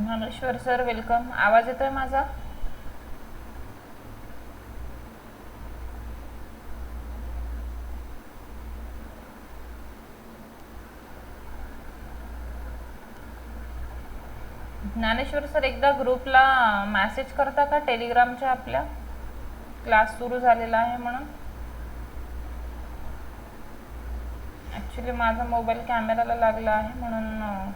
Dnyaneshwar sir welcome. आवाज येतोय माझा? ज्ञानेश्वर सर एकदा ग्रुपला मेसेज करता का टेलिग्रामच्या आपल्या क्लास सुरू झालेला आहे म्हणून. ॲक्च्युली माझा मोबाईल कॅमेराला लागला आहे म्हणून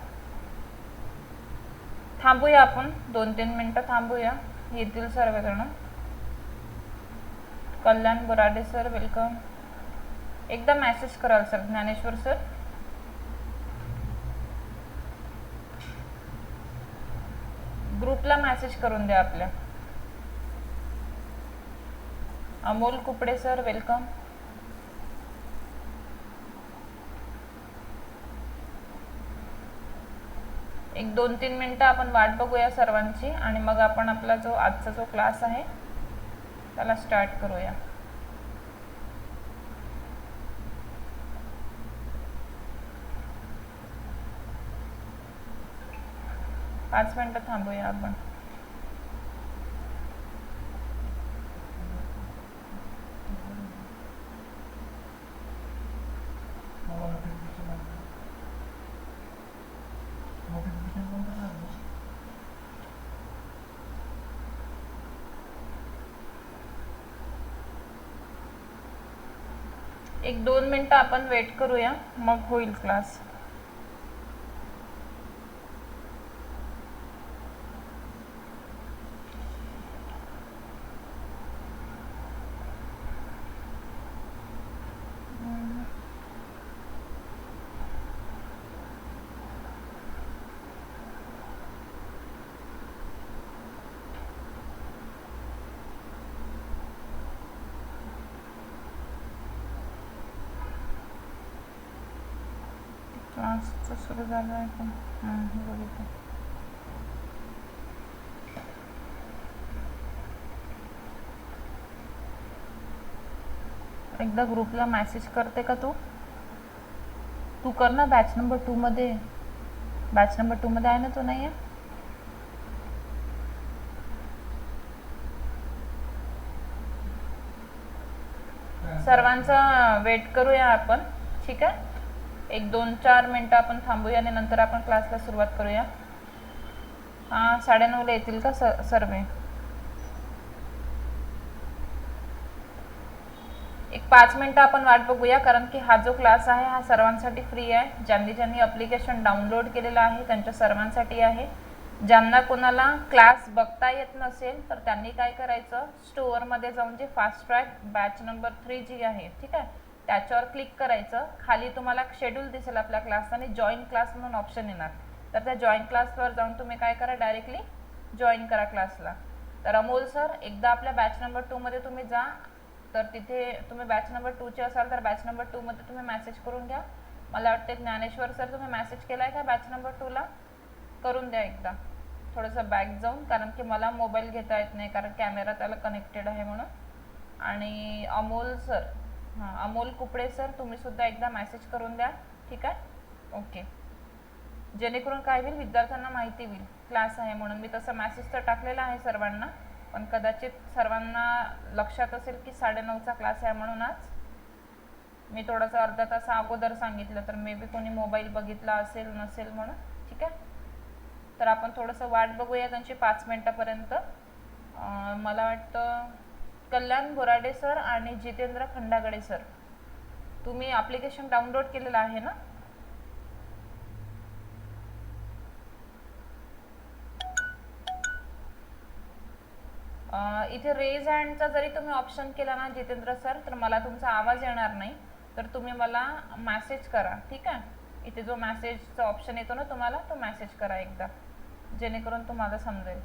थांबूया आपण 2-3 मिनटं थांबूया. येतील सर्वजण. Kalyan Borade sir welcome. एकदा मेसेज कराल सर ज्ञानेश्वर सर. ग्रुपला मेसेज करून द्या आपल्या. Amol Kupade sir welcome. एक 2-3 मिनटं आपण वाट बघूया सर्वांची आणि मग आपण आपला जो आजचा जो क्लास आहे त्याला स्टार्ट करूया. पाच मिनटं थांबूया आपण. एक 2 मिनटं आपण वेट करूया मग होईल क्लास. क्लास सुरू झाला आहे का? बघितलं. एकदा ग्रुपला मेसेज करते का तू? तू कर ना. बॅच नंबर 2 मध्ये. बॅच नंबर 2 मध्ये आहे ना तू? नाही आहे? सर्वांचा वेट करूया आपण. ठीक आहे. एक 2-4 मिनटं आपण थांबूया आणि नंतर आपण क्लासला सुरुवात करूया. 9:30ला येतील का सर्वे? एक 5 मिनटं आपण वाट बघूया कारण की हा जो क्लास आहे हा सर्वांसाठी फ्री आहे. ज्यांनी ॲप्लिकेशन डाउनलोड केलेलं आहे त्यांच्या सर्वांसाठी आहे. ज्यांना कोणाला क्लास बघता येत नसेल तर त्यांनी काय करायचं, स्टोअरमध्ये जाऊन जे फास्ट ट्रॅक बॅच नंबर 3 जी आहे, ठीक आहे, त्याच्यावर क्लिक करायचं. खाली तुम्हाला शेड्यूल दिसेल आपल्या क्लासचा आणि जॉईन क्लास म्हणून ऑप्शन येणार. तर त्या जॉईन क्लासवर जाऊन तुम्ही काय करा, डायरेक्टली जॉईन करा क्लासला. तर अमोल सर एकदा आपल्या बॅच नंबर 2 मध्ये तुम्ही जा. तर तिथे तुम्ही बॅच नंबर 2 चे असाल तर बॅच नंबर 2 मध्ये तुम्ही मेसेज करून घ्या. मला वाटते ज्ञानेश्वर सर तुम्ही मेसेज केलाय का बॅच नंबर 2 ला? करून द्या एकदा. थोडंसं बॅक जाऊन, कारण की मला मोबाईल घेता येत नाही कारण कॅमेरा त्याला कनेक्टेड आहे म्हणून. आणि अमोल सर, अमोल कुपडे सर तुम्ही सुद्धा एकदा मेसेज करून द्या. ठीक आहे. ओके. जेणेकरून काय होईल, विद्यार्थ्यांना माहिती होईल क्लास आहे म्हणून. मी तसं मेसेज तर टाकलेला आहे सर्वांना, पण कदाचित सर्वांना लक्षात असेल की 9:30चा क्लास आहे म्हणून आज मी थोडासा अर्धा तास अगोदर सांगितलं. तर मे बी कोणी मोबाईल बघितला असेल नसेल म्हणून. ठीक आहे. तर आपण थोडंसं वाट बघूया त्यांची 5 मिनटापर्यंत. मला वाटतं कल्याण बोराडे सर आणि जितेंद्र खंडागडे सर तुम्ही ॲप्लिकेशन डाउनलोड केलेलं आहे ना? इथे रेज हँडचा जरी तुम्ही ऑप्शन केला ना जितेंद्र सर, तर मला तुमचा आवाज येणार नाही. तर तुम्ही मला मेसेज करा. ठीक आहे. इथे जो मेसेजचा ऑप्शन येतो ना तुम्हाला, तो मेसेज करा एकदा, जेणेकरून तुम्हाला समजेल.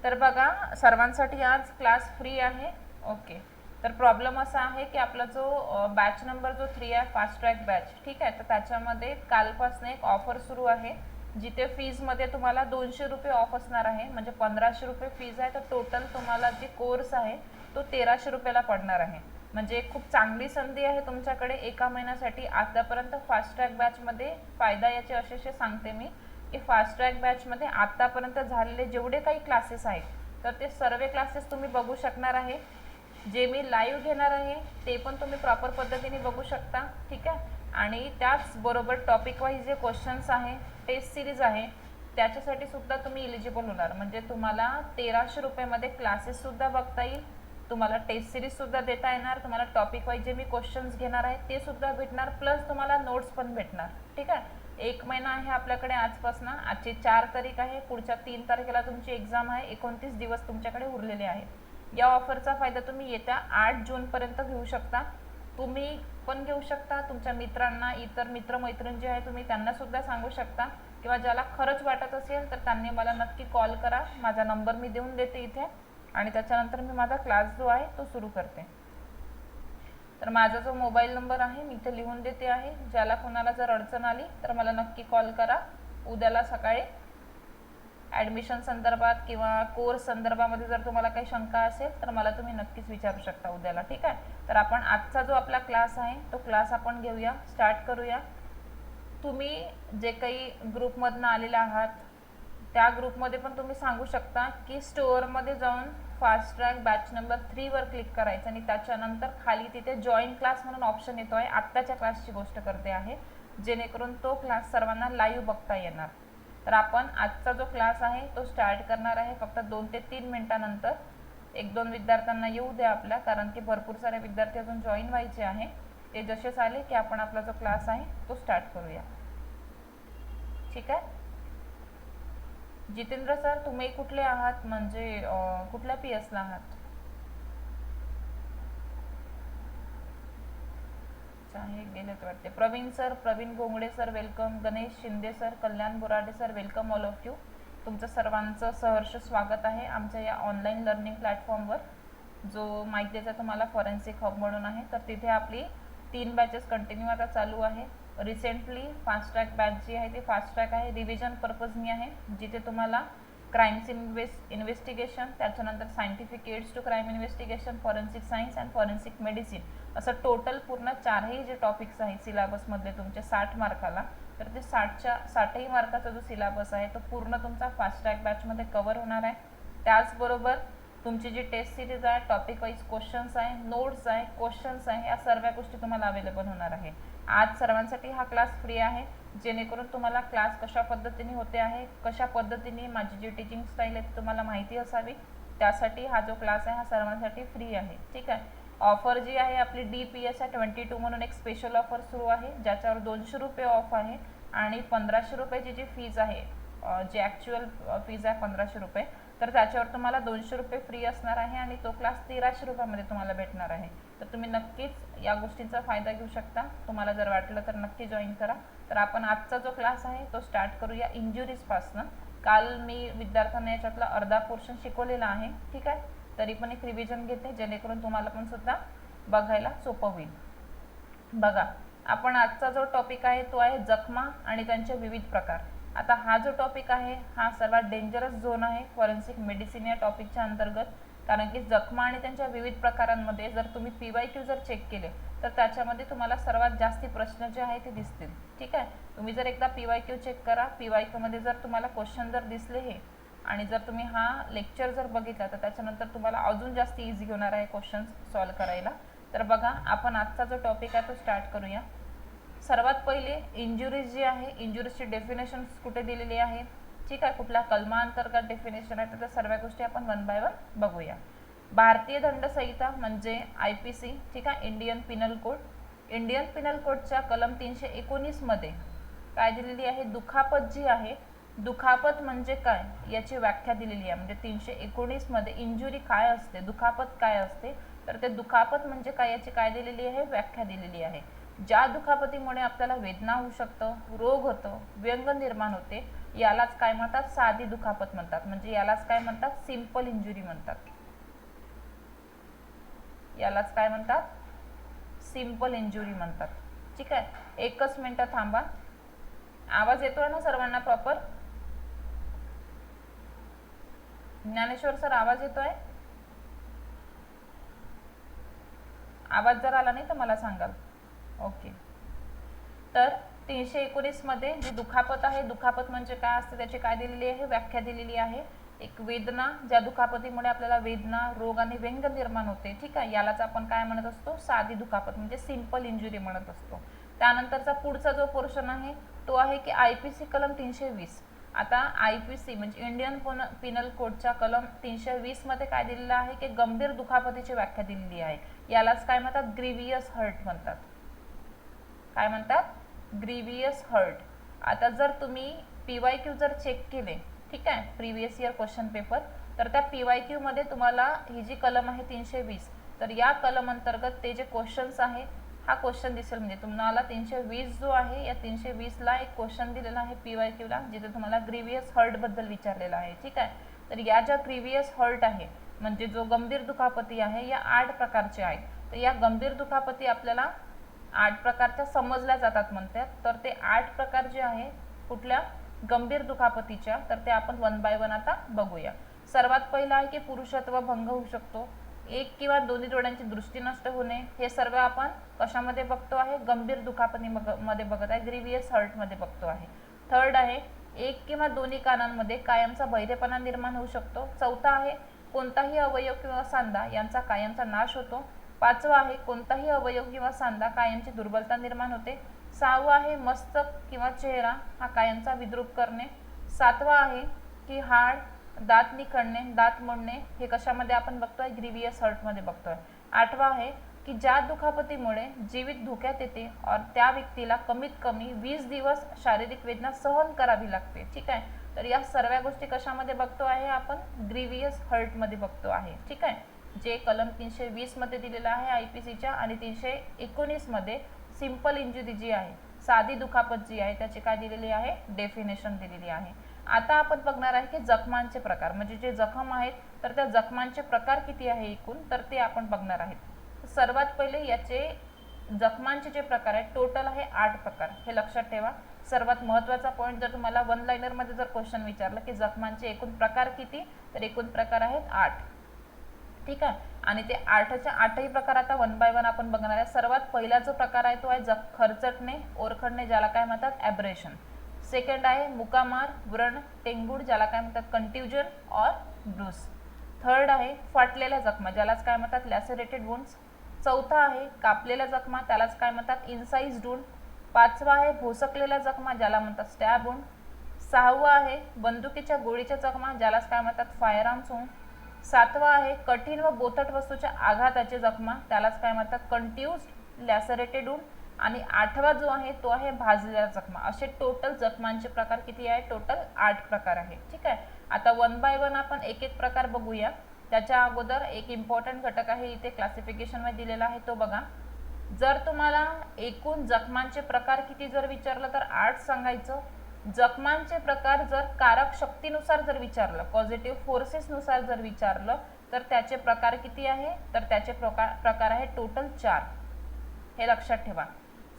तर बघा सर्वांसाठी आज क्लास फ्री आहे. ओके. तर प्रॉब्लेम असा आहे की आपला जो बॅच नंबर जो 3 आहे फास्ट ट्रॅक बॅच, ठीक आहे, तर त्याच्यामध्ये कालपासून एक ऑफर सुरू आहे जिथे फीजमध्ये तुम्हाला 200 रुपये ऑफ असणार आहे. म्हणजे 1500 रुपये फीज आहे. तर टोटल तुम्हाला जे कोर्स आहे तो 1300 रुपयाला पडणार आहे. म्हणजे खूप चांगली संधी आहे तुमच्याकडे एका महिन्यासाठी. आतापर्यंत फास्ट ट्रॅक बॅचमध्ये फायदा याचे असे सांगते मी की फास्ट ट्रॅक बॅचमध्ये आतापर्यंत झालेले जेवढे काही क्लासेस आहेत तर ते सर्व क्लासेस तुम्ही बघू शकणार आहे. जे मी लाईव्ह घेणार आहे ते पण तुम्ही प्रॉपर पद्धतीने बघू शकता, ठीक आहे. आणि त्याचबरोबर टॉपिक वाईज जे क्वेश्चन्स आहे, टेस्ट सिरीज आहे, त्याच्यासाठी सुद्धा तुम्ही इलिजिबल होणार. म्हणजे तुम्हाला 1300 रुपयामध्ये क्लासेससुद्धा बघता येईल, तुम्हाला टेस्ट सिरीजसुद्धा देता येणार, तुम्हाला टॉपिक वाईज जे मी क्वेश्चन्स घेणार आहे ते सुद्धा भेटणार, प्लस तुम्हाला नोट्स पण भेटणार, ठीक आहे. 1 महिना आहे आपल्याकडे आजपासून. आजची 4 तारीख आहे, पुढच्या 3 तारखेला तुमची एक्झाम आहे. 29 दिवस तुमच्याकडे उरलेले आहेत. या ऑफरचा फायदा तुम्ही येत्या 8 जूनपर्यंत घेऊ शकता. तुम्ही पण घेऊ शकता, तुमच्या मित्रांना, इतर मित्रमैत्रीण जे आहे तुम्ही त्यांना सुद्धा सांगू शकता, किंवा ज्याला खरंच वाटत असेल तर त्यांनी मला नक्की कॉल करा. माझा नंबर मी देऊन देते इथे, आणि त्याच्यानंतर मी माझा क्लास जो आहे तो सुरू करते. तर माझा जो मोबाईल नंबर आहे मी इथे लिहून देते आहे. ज्याला कोणाला जर अडचण आली तर मला नक्की कॉल करा. उद्याला सकाळी ॲडमिशन संदर्भात किंवा कोर्स संदर्भामध्ये जर तुम्हाला काही शंका असेल तर मला तुम्ही नक्कीच विचारू शकता उद्याला, ठीक आहे. तर आपण आजचा जो आपला क्लास आहे तो क्लास आपण घेऊया, स्टार्ट करूया. तुम्ही जे काही ग्रुपमधनं आलेले आहात त्या ग्रुपमध्ये पण तुम्ही सांगू शकता की स्टोअरमध्ये जाऊन फास्ट ट्रॅक बॅच नंबर 3 वर क्लिक करायचं आणि त्याच्यानंतर खाली तिथे जॉईन क्लास म्हणून ऑप्शन येतो आहे. आत्ताच्या क्लासची गोष्ट करते आहे, जेणेकरून तो क्लास सर्वांना लाईव्ह बघता येणार. तर आपण आजचा जो क्लास आहे तो स्टार्ट करणार आहे फक्त 2 ते 3 मिनिटानंतर. 1-2 विद्यार्थ्यांना येऊ द्या आपल्या, कारण की भरपूर सारे विद्यार्थी अजून जॉईन व्हायचे आहे. ते जसेच आले की आपण आपला जो क्लास आहे तो स्टार्ट करूया, ठीक आहे. जितेंद्र सर, तुम्ही कुठले आहात, म्हणजे कुठल्या PS ला आहात? हे गेलेत वाटते. Praveen sir, Praveen Gongade sir welcome. Ganesh Shinde sir, Kalyan Borade sir welcome all of you. तुमचं सर्वांचं सहर्ष स्वागत आहे आमच्या या ऑनलाईन लर्निंग प्लॅटफॉर्मवर, जो माहिती द्यायचा तुम्हाला फॉरेन्सिक हब म्हणून आहे. तर तिथे आपली 3 बॅचेस कंटिन्यू आता चालू आहे. रिसेंटली फास्ट ट्रॅक बॅच जी आहे ती फास्ट ट्रॅक आहे, रिव्हिजन पर्पजनी आहे, जिथे तुम्हाला क्राईम्स इन्व्हेस्टिगेशन, त्याच्यानंतर scientific aids to crime investigation, forensic science and forensic medicine, असं टोटल पूर्ण 4ही जे टॉपिक्स आहेत सिलेबसमधले तुमचे 60 मार्काला, तर ते 60ही मार्काचा जो सिलेबस आहे तो पूर्ण तुमचा फास्ट ट्रॅक बॅचमध्ये कव्हर होणार आहे. त्याचबरोबर तुमची जी टेस्ट सिरीज आहे, टॉपिक वाईज क्वेश्चन्स आहे, नोट्स आहे, क्वेश्चन्स आहे, या सर्व गोष्टी तुम्हाला अवेलेबल होणार आहे. आज सर्वांसाठी हा क्लास फ्री आहे, जेणेकरून तुम्हाला क्लास कशा पद्धतीने होते आहे, कशा पद्धतीने माझी जी टीचिंग स्टाईल आहे ती तुम्हाला माहिती असावी, त्यासाठी हा जो क्लास आहे हा सर्वांसाठी फ्री आहे, ठीक आहे. ऑफर जी आहे आपली DPSI 22 म्हणून एक स्पेशल ऑफर सुरू आहे, ज्याच्यावर 200 रुपये ऑफ आहे, आणि 1500 रुपयाची जी फीज आहे, जी ॲक्च्युअल फीज आहे 1500 रुपये, तर त्याच्यावर तुम्हाला 200 रुपये फ्री असणार आहे, आणि तो क्लास 1300 रुपयामध्ये तुम्हाला भेटणार आहे. तर तुम्ही नक्कीच या गोष्टींचा फायदा घेऊ शकता. तुम्हाला जर वाटलं तर नक्की जॉईन करा. तर आपण आजचा जो क्लास आहे तो स्टार्ट करूया इंजुरीजपासनं. काल मी विद्यार्थ्यांना याच्यातला अर्धा पोर्शन शिकवलेला आहे, ठीक आहे. तरी पण एक रिव्हिजन घेते, जेणेकरून तुम्हाला पण सुद्धा बघायला सोपं होईल. बघा, आपण आजचा जो टॉपिक आहे तो आहे जखमा आणि त्यांचे विविध प्रकार. आता हा जो टॉपिक आहे हा सर्वात डेंजरस झोन आहे फॉरेन्सिक मेडिसिन या टॉपिकच्या अंतर्गत, कारण की जखमा आणि त्यांच्या विविध प्रकारांमध्ये जर तुम्ही PYQ जर चेक केले तर त्याच्यामध्ये तुम्हाला सर्वात जास्ती प्रश्न जे आहे ते दिसतील, ठीक आहे. तुम्ही जर एकदा PYQ चेक करा, PYQ मध्ये जर तुम्हाला क्वेश्चन जर दिसले हे, आणि जर तुम्ही हा लेक्चर जर बघितला तर त्याच्यानंतर तुम्हाला अजून जास्त इझी होणार आहे क्वेश्चन्स सॉल्व करायला. तर बघा, आपण आजचा जो टॉपिक आहे तो स्टार्ट करूया. सर्वात पहिले इंजुरीज जी आहे, इंजुरीजची डेफिनेशन कुठे दिलेली आहे, ठीक आहे, कुठल्या कलमाअंतर्गत डेफिनेशन आहे, तर त्या सर्व गोष्टी आपण 1 बाय 1 बघूया. भारतीय दंडसंहिता म्हणजे IPC, ठीक आहे, Indian Pinal code. Indian Pinal कोडच्या कलम 319 मध्ये काय दिलेली आहे, दुखापत जी आहे, दुखापत म्हणजे काय याची व्याख्या दिलेली आहे. म्हणजे 319 मध्ये इंजुरी काय असते, दुखापत काय असते, तर ते दुखापत म्हणजे काय याची काय दिलेली आहे, व्याख्या दिलेली आहे. ज्या दुखापतीमुळे आपल्याला वेदना होऊ शकतं, रोग होतो, व्यंग निर्माण होते, यालाच काय म्हणतात, साधी दुखापत म्हणतात. म्हणजे यालाच काय म्हणतात, सिंपल इंजुरी म्हणतात. यालाच काय म्हणतात, सिंपल इंजुरी म्हणतात, ठीक आहे. एकच मिनिट थांबा. आवाज येतोय ना सर्वांना प्रॉपर? ज्ञानेश्वर सर, आवाज येतोय? आवाज जर आला नाही तर मला सांगाल. ओके. तर 319 मध्ये जी दुखापत आहे, दुखापत म्हणजे काय असते त्याची काय दिलेली आहे, व्याख्या दिलेली आहे. एक वेदना, ज्या दुखापतीमुळे आपल्याला वेदना, रोग आणि व्यंग निर्माण होते, ठीक आहे, यालाच आपण काय म्हणत असतो, साधी दुखापत म्हणजे सिंपल इंजुरी म्हणत असतो. त्यानंतरचा पुढचा जो पोर्शन आहे तो आहे की IPC कलम 320. आता IPC म्हणजे इंडियन पिनल कोडच्या कलम 320 मध्ये काय दिलेलं आहे की गंभीर दुखापतीची व्याख्या दिलेली आहे. यालाच काय म्हणतात, ग्रीवियस हर्ट म्हणतात. काय म्हणतात, ग्रीवियस हर्ट. आता जर तुम्ही PYQ जर चेक केले, ठीक आहे, प्रिव्हियस इयर क्वेश्चन पेपर, तर त्या PYQ मध्ये तुम्हाला ही जी कलम आहे 320, तर या कलम अंतर्गत ते जे क्वेश्चन्स आहे, हा क्वेश्चन दिसेल. म्हणजे तुम्हाला 320 जो आहे, या 320 ला एक क्वेश्चन दिलेला आहे PYQ ला, जिथे तुम्हाला ग्रीवियस हर्ट बद्दल विचारलेला आहे, ठीक आहे. तर या ज्या ग्रीवियस हर्ट आहे म्हणजे जो गंभीर दुखापती आहे, या 8 प्रकारचे आहेत. तर या गंभीर दुखापती आपल्याला 8 प्रकारच्या समजल्या जातात म्हणतात. तर ते 8 प्रकार जे आहे कुठल्या गंभीर दुखापतीच्या, तर ते आपण वन बाय वन आता बघूया. सर्वात पहिला आहे की पुरुषत्व भंग होऊ शकतो, एक किंवा दोन्ही डोळ्यांची दृष्टी नष्ट होणे, हे सर्व आपण कशामध्ये बघतो आहे, गंभीर दुखापतीमध्ये बघत आहे, ग्रीवियस हर्ट मध्ये बघतो आहे. थर्ड आहे एक किंवा दोन्ही कानांमध्ये कायमचा बहिरेपणा निर्माण होऊ शकतो. चौथा आहे कोणताही अवयव किंवा सांधा यांचा कायमचा नाश होतो. पाचवा आहे कोणताही अवयव किंवा सांधा कायमची दुर्बलता निर्माण होते. सहावा आहे मस्तक किंवा चेहरा हा कायमचा विद्रूप करणे. सातवा आहे की हाड, दात निखळणे, दात मोडणे, हे कशामध्ये आपण बघतोय, ग्रीवियस हर्ट मध्ये बघतोय. आठवा आहे की ज्या दुखापतीमुळे जीवित धोक्यात येते और त्या व्यक्तीला कमीत कमी 20 दिवस शारीरिक वेदना सहन करावी लागते, ठीक आहे. तर या सर्व गोष्टी कशामध्ये बघतो आहे आपण, ग्रीवियस हर्ट मध्ये बघतो आहे, ठीक आहे. जे कलम 320 मध्ये दिलेला आहे IPCच्या, आणि 319 मध्ये सिंपल इंजुरी जी आहे, साधी दुखापत जी आहे, त्याची काय दिलेली आहे, डेफिनेशन दिलेली आहे. आता आपण बघणार आहे की जखमांचे प्रकार, म्हणजे जे जखम आहेत तर त्या जखमांचे प्रकार किती आहे एकूण, तर ते आपण बघणार आहेत. सर्वात पहिले याचे जखमांचे जे प्रकार आहेत टोटल आहे 8 प्रकार, हे लक्षात ठेवा. सर्वात महत्त्वाचा पॉईंट, जर तुम्हाला वन लाइनर मध्ये जर क्वेश्चन विचारलं की जखमांचे एकूण प्रकार किती, तर एकूण प्रकार आहेत 8, ठीक आहे. आणि ते 8च्या 8ही प्रकार आता वन बाय वन आपण बघणार आहे. सर्वात पहिला जो प्रकार आहे तो आहे खरचटणे, ओरखडणे, ज्याला काय म्हणतात ॲब्रेशन. सेकंड आहे मुकामार, व्रण, टेंगूड, ज्याला काय म्हणतात कंट्युजन और ब्रूस. थर्ड आहे फाटलेल्या जखमा, ज्यालाच काय म्हणतात लॅसरेटेड वुंड्स. चौथा आहे कापलेल्या जखमा, त्यालाच काय म्हणतात इन्साइज्ड वुंड. पाचवा आहे भोसकलेल्या जखमा, ज्याला म्हणतात स्टॅब वुंड. सहावा आहे बंदुकीच्या गोळीच्या जखमा, ज्यालाच काय म्हणतात फायरआर्म्स वुंड. सातवा आहे कठीण व बोथट वस्तूच्या आघाताचे जखमा, त्यालाच काय म्हणतात कंट्युज्ड लॅसरेटेड वुंड. आणि आठवा जो आहे तो आहे भाजलेल्या जखमा. असे टोटल जखमांचे प्रकार किती आहे, टोटल 8 प्रकार आहे, ठीक आहे. आता वन बाय वन आपण एक एक प्रकार बघूया. त्याच्या अगोदर एक इम्पॉर्टंट घटक आहे इथे क्लासिफिकेशन मध्ये दिलेला आहे, तो बघा. जर तुम्हाला एकूण जखमांचे प्रकार किती जर विचारलं तर 8 सांगायचं. जखमांचे प्रकार जर कारक शक्तीनुसार जर विचारलं, पॉझिटिव्ह फोर्सेस नुसार जर विचारलं, तर त्याचे प्रकार किती आहे, तर त्याचे प्रकार आहे टोटल 4, हे लक्षात ठेवा.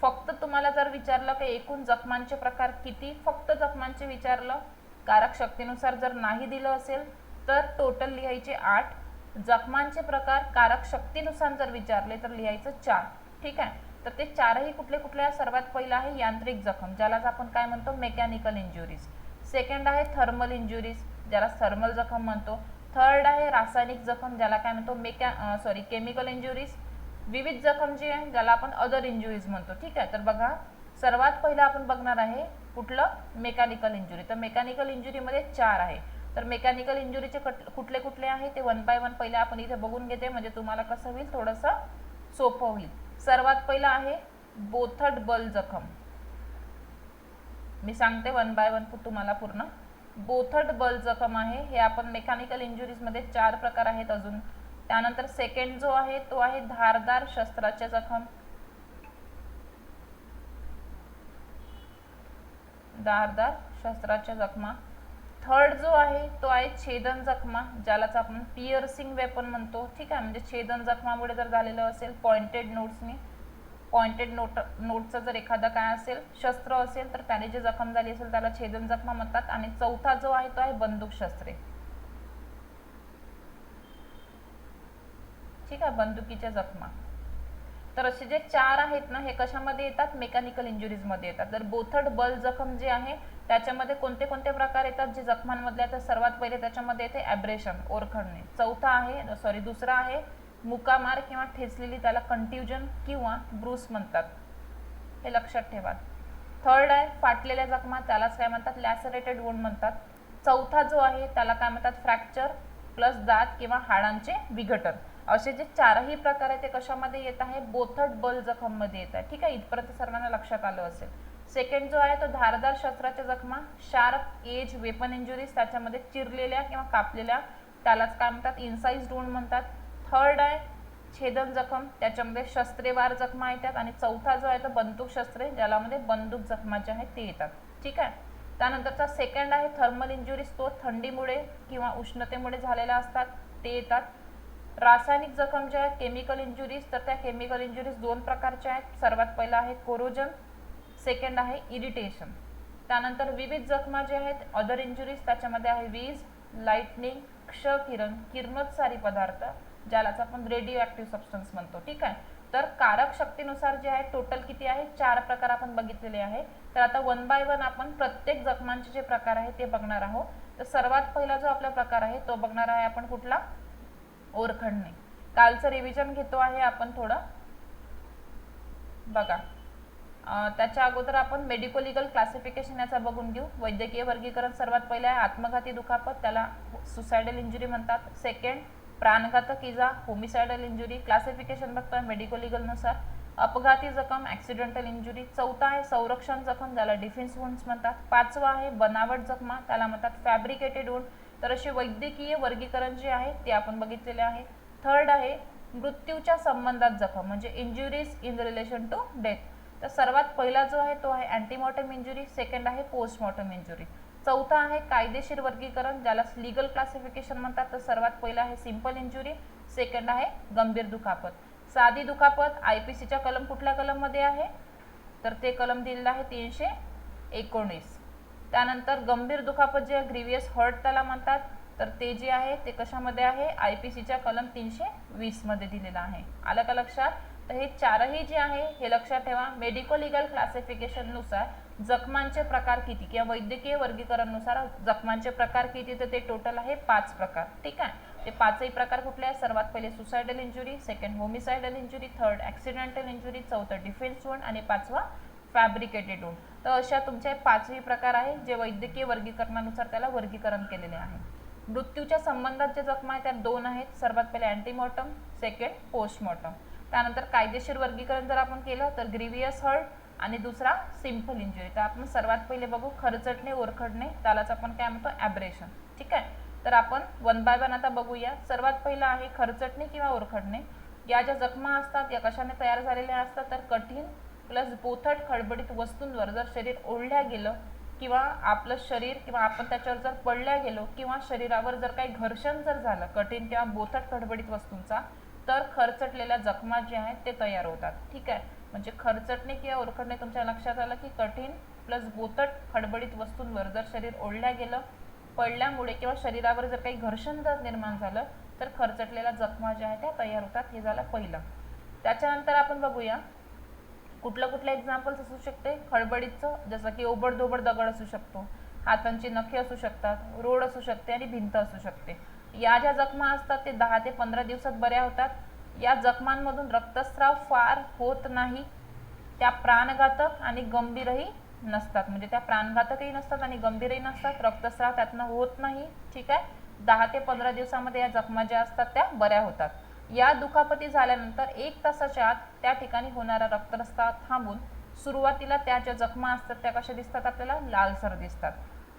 फक्त तुम्हाला जर विचारलं की एकूण जखमांचे प्रकार किती, फक्त जखमांचे विचारलं, कारक शक्तीनुसार जर नाही दिलं असेल तर टोटल लिहायचे 8. जखमांचे प्रकार कारक शक्तीनुसार जर विचारले तर लिहायचं 4, ठीक आहे. तर ते 4ही कुठले कुठले आहे, सर्वात पहिला आहे यांत्रिक जखम, ज्यालाच आपण काय म्हणतो मेकॅनिकल इंजुरीज. सेकंड आहे थर्मल इंजुरीज, ज्याला थर्मल जखम म्हणतो. थर्ड आहे रासायनिक जखम, ज्याला काय म्हणतो केमिकल इंजुरीज. विविध जखम जी आहे ज्याला आपण अदर इंजुरीज म्हणतो, ठीक आहे. तर बघा सर्वात पहिला आपण बघणार आहे कुठलं, मेकॅनिकल इंजुरी. तर मेकॅनिकल इंजुरीमध्ये 4 आहे. तर मेकॅनिकल इंजुरीचे कुठले कुठले आहे ते वन बाय वन पहिले आपण इथे बघून घेते, म्हणजे तुम्हाला कसं होईल, थोडंसं सोपं होईल. सर्वात पहिला आहे बोथट बल जखम. मी सांगते वन बाय वन तुम्हाला पूर्ण. बोथट बल जखम आहे, हे आपण मेकॅनिकल इंजुरीज मध्ये 4 प्रकार आहेत अजून. त्यानंतर सेकंड जो आहे तो आहे धारदार शस्त्राच्या जखम, धारदार शस्त्राच्या जखमा. थर्ड जो आहे तो आहे छेदन जखमा, ज्यालाच आपण पिअर्सिंग वेपन म्हणतो, ठीक आहे. म्हणजे छेदन जखमामुळे जर झालेलं असेल पॉइंटेड नोट्सने, पॉइंटेड नोटचं जर एखादं काय असेल शस्त्र असेल तर त्याने जे जखम झाली असेल त्याला छेदन जखमा म्हणतात. आणि चौथा जो आहे तो आहे बंदूक शस्त्रे, ठीक आहे, बंदुकीच्या जखमा. तर असे जे 4 आहेत ना हे कशामध्ये येतात, मेकॅनिकल इंजुरीज मध्ये येतात. तर बोथट बल जखम जे आहे त्याच्यामध्ये कोणते कोणते प्रकार येतात जे जखमांमधले, तर सर्वात पहिले त्याच्यामध्ये येते ॲब्रेशन, ओरखडणे. चौथा आहे दुसरा आहे मुकामार किंवा ठेचलेली, त्याला कंट्युजन किंवा ब्रूस म्हणतात, हे लक्षात ठेवा. थर्ड आहे फाटलेल्या जखमा, त्यालाच काय म्हणतात, लॅसरेटेड वुंड म्हणतात. चौथा जो आहे त्याला काय म्हणतात, फ्रॅक्चर प्लस दात किंवा हाडांचे विघटन. असे जे 4ही प्रकार आहे ते कशामध्ये येत आहे, बोथट बल जखम मध्ये येत आहे. ठीक आहे, इथपर्यंत सर्वांना लक्षात आलं असेल. सेकंड जो आहे तो धारदार शस्त्राच्या जखमा, शार्प एज वेपन इंजुरीज, त्याच्यामध्ये चिरलेल्या किंवा कापलेल्या, त्यालाच काय म्हणतात, इन्साइज्ड वुंड म्हणतात. थर्ड आहे छेदन जखम, त्याच्यामध्ये शस्त्रेवार जखमा येतात. आणि चौथा जो आहे तो बंदूक शस्त्रे, ज्याला मध्ये बंदूक जखमा जे आहेत ते येतात. ठीक आहे, त्यानंतरचा सेकंड आहे थर्मल इंजुरीज, तो थंडीमुळे किंवा उष्णतेमुळे झालेल्या असतात, ते येतात. रासायनिक जखम जे आहेत केमिकल इंजुरीज, तर त्या केमिकल इंजुरीज 2 प्रकारच्या आहेत. सर्वात पहिला आहे कोरोजन, सेकंड आहे इरिटेशन. त्यानंतर विविध जखमा जे आहेत अदर इंजुरीज, त्याच्यामध्ये आहे वीज, लाइटनिंग, क्ष किरण, किरणोत्सारी पदार्थ, ज्यालाच आपण रेडिओ ॲक्टिव्ह सबस्टन्स म्हणतो. ठीक आहे, तर कारक शक्तीनुसार जे आहे टोटल किती आहे, 4 प्रकार आपण बघितलेले आहे. तर आता 1 बाय 1 आपण प्रत्येक जखमांचे जे प्रकार आहे ते बघणार आहोत. तर सर्वात पहिला जो आपला प्रकार आहे तो बघणार आहे आपण कुठला, ओरखडणे. कालचं रिव्हिजन घेतो आहे आपण थोडं बघा. त्याच्या अगोदर आपण मेडिको लिगल क्लासिफिकेशन याचा बघून घेऊ. वैद्यकीय वर्गीकरण सर्वात पहिले आहे आत्मघाती दुखापत, त्याला सुसायडल इंजुरी म्हणतात. सेकंड प्राणघातक इजा, होमिसायडल इंजुरी, क्लासिफिकेशन बघतोय मेडिको लिगलनुसार. अपघाती जखम, ॲक्सिडेंटल इंजुरी. चौथा आहे संरक्षण जखम, ज्याला डिफेन्स वुंड्स म्हणतात. पाचवा आहे बनावट जखमा, त्याला म्हणतात फॅब्रिकेटेड वुंड. तर असे वैद्यकीय वर्गीकरण जे आहे ते आपण बघितलेले आहे. थर्ड आहे मृत्यूच्या संबंधात जखम, म्हणजे injuries in relation to death. तर सर्वात पहिला जो आहे तो आहे अँटीमॉर्टम इंजुरी, सेकंड आहे पोस्टमॉर्टम इंजुरी. चौथा आहे कायदेशीर वर्गीकरण, ज्याला लीगल क्लासिफिकेशन म्हणतात. तर सर्वात पहिला आहे सिंपल इंजुरी, सेकंड आहे गंभीर दुखापत. साधी दुखापत IPCच्या कलम कुठल्या कलममध्ये आहे, तर ते कलम दिलेलं आहे 319. त्यानंतर गंभीर दुखापत जे ग्रीवियस हर्ट त्याला म्हणतात, तर ते जे आहे ते कशामध्ये आहे, IPCच्या कलम 320 मध्ये दिलेलं आहे. आलं का लक्षात. तर हे 4ही जे आहे हे लक्षात ठेवा. मेडिको लिगल क्लासिफिकेशन नुसार जखमांचे प्रकार किती किंवा वैद्यकीय वर्गीकरणानुसार जखमांचे प्रकार किती, तर ते टोटल आहे 5 प्रकार. ठीक आहे, ते 5ही प्रकार कुठले आहेत, सर्वात पहिले suicidal injury, second homicidal injury, third accidental injury, चौथं डिफेन्स वुंड आणि पाचवा फॅब्रिकेटेड वुंड. तर अशा तुमचे 5ही प्रकार आहे जे वैद्यकीय वर्गीकरणानुसार त्याला वर्गीकरण केलेले आहे. मृत्यूच्या संबंधात जे जखमा आहेत त्या 2 आहेत. सर्वात पहिले अँटीमॉर्टम, सेकंड पोस्टमॉर्टम. त्यानंतर कायदेशीर वर्गीकरण जर आपण केलं तर ग्रीवियस हर्ट आणि दुसरा सिंपल इंजुरी. तर आपण सर्वात पहिले बघू खरचटणे, ओरखडणे, त्यालाच आपण काय म्हणतो, ॲब्रेशन. ठीक आहे, तर आपण 1 बाय 1 आता बघूया. सर्वात पहिला आहे खरचटणे किंवा ओरखडणे. या ज्या जखमा असतात या कशाने तयार झालेल्या असतात, तर कठीण प्लस बोथट खडबडीत वस्तूंवर जर शरीर ओढल्या गेलं किंवा आपलं शरीर किंवा आपण त्याच्यावर जर पडल्या गेलो किंवा शरीरावर जर काही घर्षण जर झालं कठीण किंवा बोथट खडबडीत वस्तूंचा, तर खरचटलेल्या जखमा जे आहेत ते तयार होतात. ठीक आहे, म्हणजे खरचटणे किंवा ओरखडणे तुमच्या लक्षात आलं की कठीण प्लस बोथट खडबडीत वस्तूंवर जर शरीर ओढल्या गेलं, पडल्यामुळे किंवा शरीरावर जर काही घर्षण जर निर्माण झालं तर खरचटलेल्या जखमा ज्या आहेत त्या तयार होतात. हे झालं पहिलं. त्याच्यानंतर आपण बघूया कुठलं कुठलं एक्झाम्पल्स असू शकते खडबडीचं, जसं की ओबडधोबड दगड असू शकतो, हातांची नखे असू शकतात, रोड असू शकते आणि भिंत असू शकते. या ज्या जखमा असतात ते 10 ते 15 दिवसात बऱ्या होतात. या जखमांमधून रक्तस्राव फार होत नाही. त्या प्राणघातक आणि गंभीरही नसतात, म्हणजे त्या प्राणघातकही नसतात आणि गंभीरही नसतात. रक्तस्राव त्यातनं होत नाही. ठीक आहे, 10 ते 15 दिवसामध्ये या जखमा ज्या असतात त्या बऱ्या होतात. या दुखापती झाल्यानंतर 1 तासाच्या आत त्या ठिकाणी होणारा रक्तस्राव थांबून सुरुवातीला त्या ज्या जखमा असतात त्या कशा दिसतात, आपल्याला लालसर दिसतात.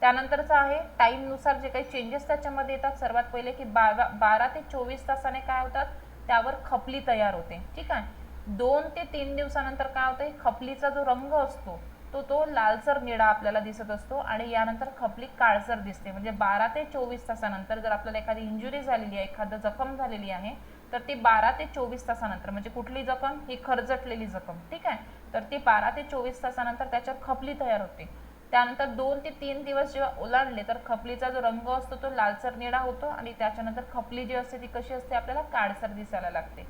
त्यानंतरचं आहे टाईमनुसार जे काही चेंजेस त्याच्यामध्ये येतात. सर्वात पहिले की 12 ते 24 तासाने काय होतात, त्यावर खपली तयार होते. ठीक आहे, 2 ते 3 दिवसानंतर काय होते, खपलीचा जो रंग असतो तो लालसर निळा आपल्याला दिसत असतो आणि यानंतर खपली काळसर दिसते. म्हणजे 12 ते 24 तासानंतर जर आपल्याला एखादी इंजुरी झालेली आहे, एखादं जखम झालेली आहे, तर ती 12 ते 24 तासानंतर, म्हणजे कुठली जखम, ही खरचटलेली जखम. ठीक आहे, तर ती 12 ते 24 तासानंतर त्याच्यावर खपली तयार होते. त्यानंतर 2 ते 3 दिवस जेव्हा ओलांडले तर खपलीचा जो रंग असतो तो लालसर निळा होतो आणि त्याच्यानंतर खपली जी असते ती कशी असते, आपल्याला काळसर दिसायला लागते.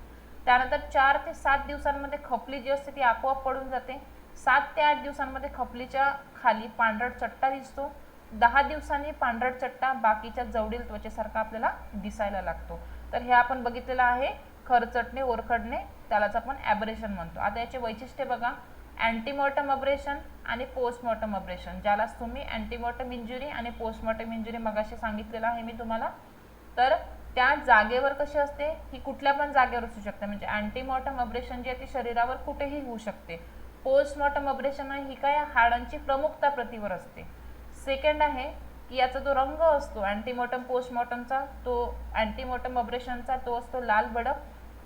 त्यानंतर 4 ते 7 दिवसांमध्ये खपली जी असते ती आपोआप पडून जाते. 7 ते 8 दिवसांमध्ये खपलीच्या खाली पांढरट चट्टा दिसतो. 10 दिवसांनी पांढरट चट्टा बाकीच्या जवळील त्वचेसारखा आपल्याला दिसायला लागतो. तर हे आपण बघितलेलं आहे खरचटणे, ओरखडणे, त्यालाच आपण ॲब्रेशन म्हणतो. आता याचे वैशिष्ट्य बघा, अँटीमॉर्टम अब्रेशन आणि पोस्टमॉर्टम अब्रेशन, ज्यालाच तुम्ही अँटीमॉर्टम इंजुरी आणि पोस्टमॉर्टम इंजुरी मगाशी सांगितलेलं आहे मी तुम्हाला. तर त्या जागेवर कशी असते, ही कुठल्या पण जागेवर असू शकते. म्हणजे अँटीमॉर्टम अब्रेशन जी आहे ती शरीरावर कुठेही होऊ शकते. पोस्टमॉर्टम अब्रेशन आहे ही काय हाडांची प्रमुखता प्रतीवर असते. सेकंड आहे की याचा जो रंग असतो अँटीमॉर्टम पोस्टमॉर्टमचा, तो अँटीमॉर्टम अब्रेशनचा तो असतो लाल भडक.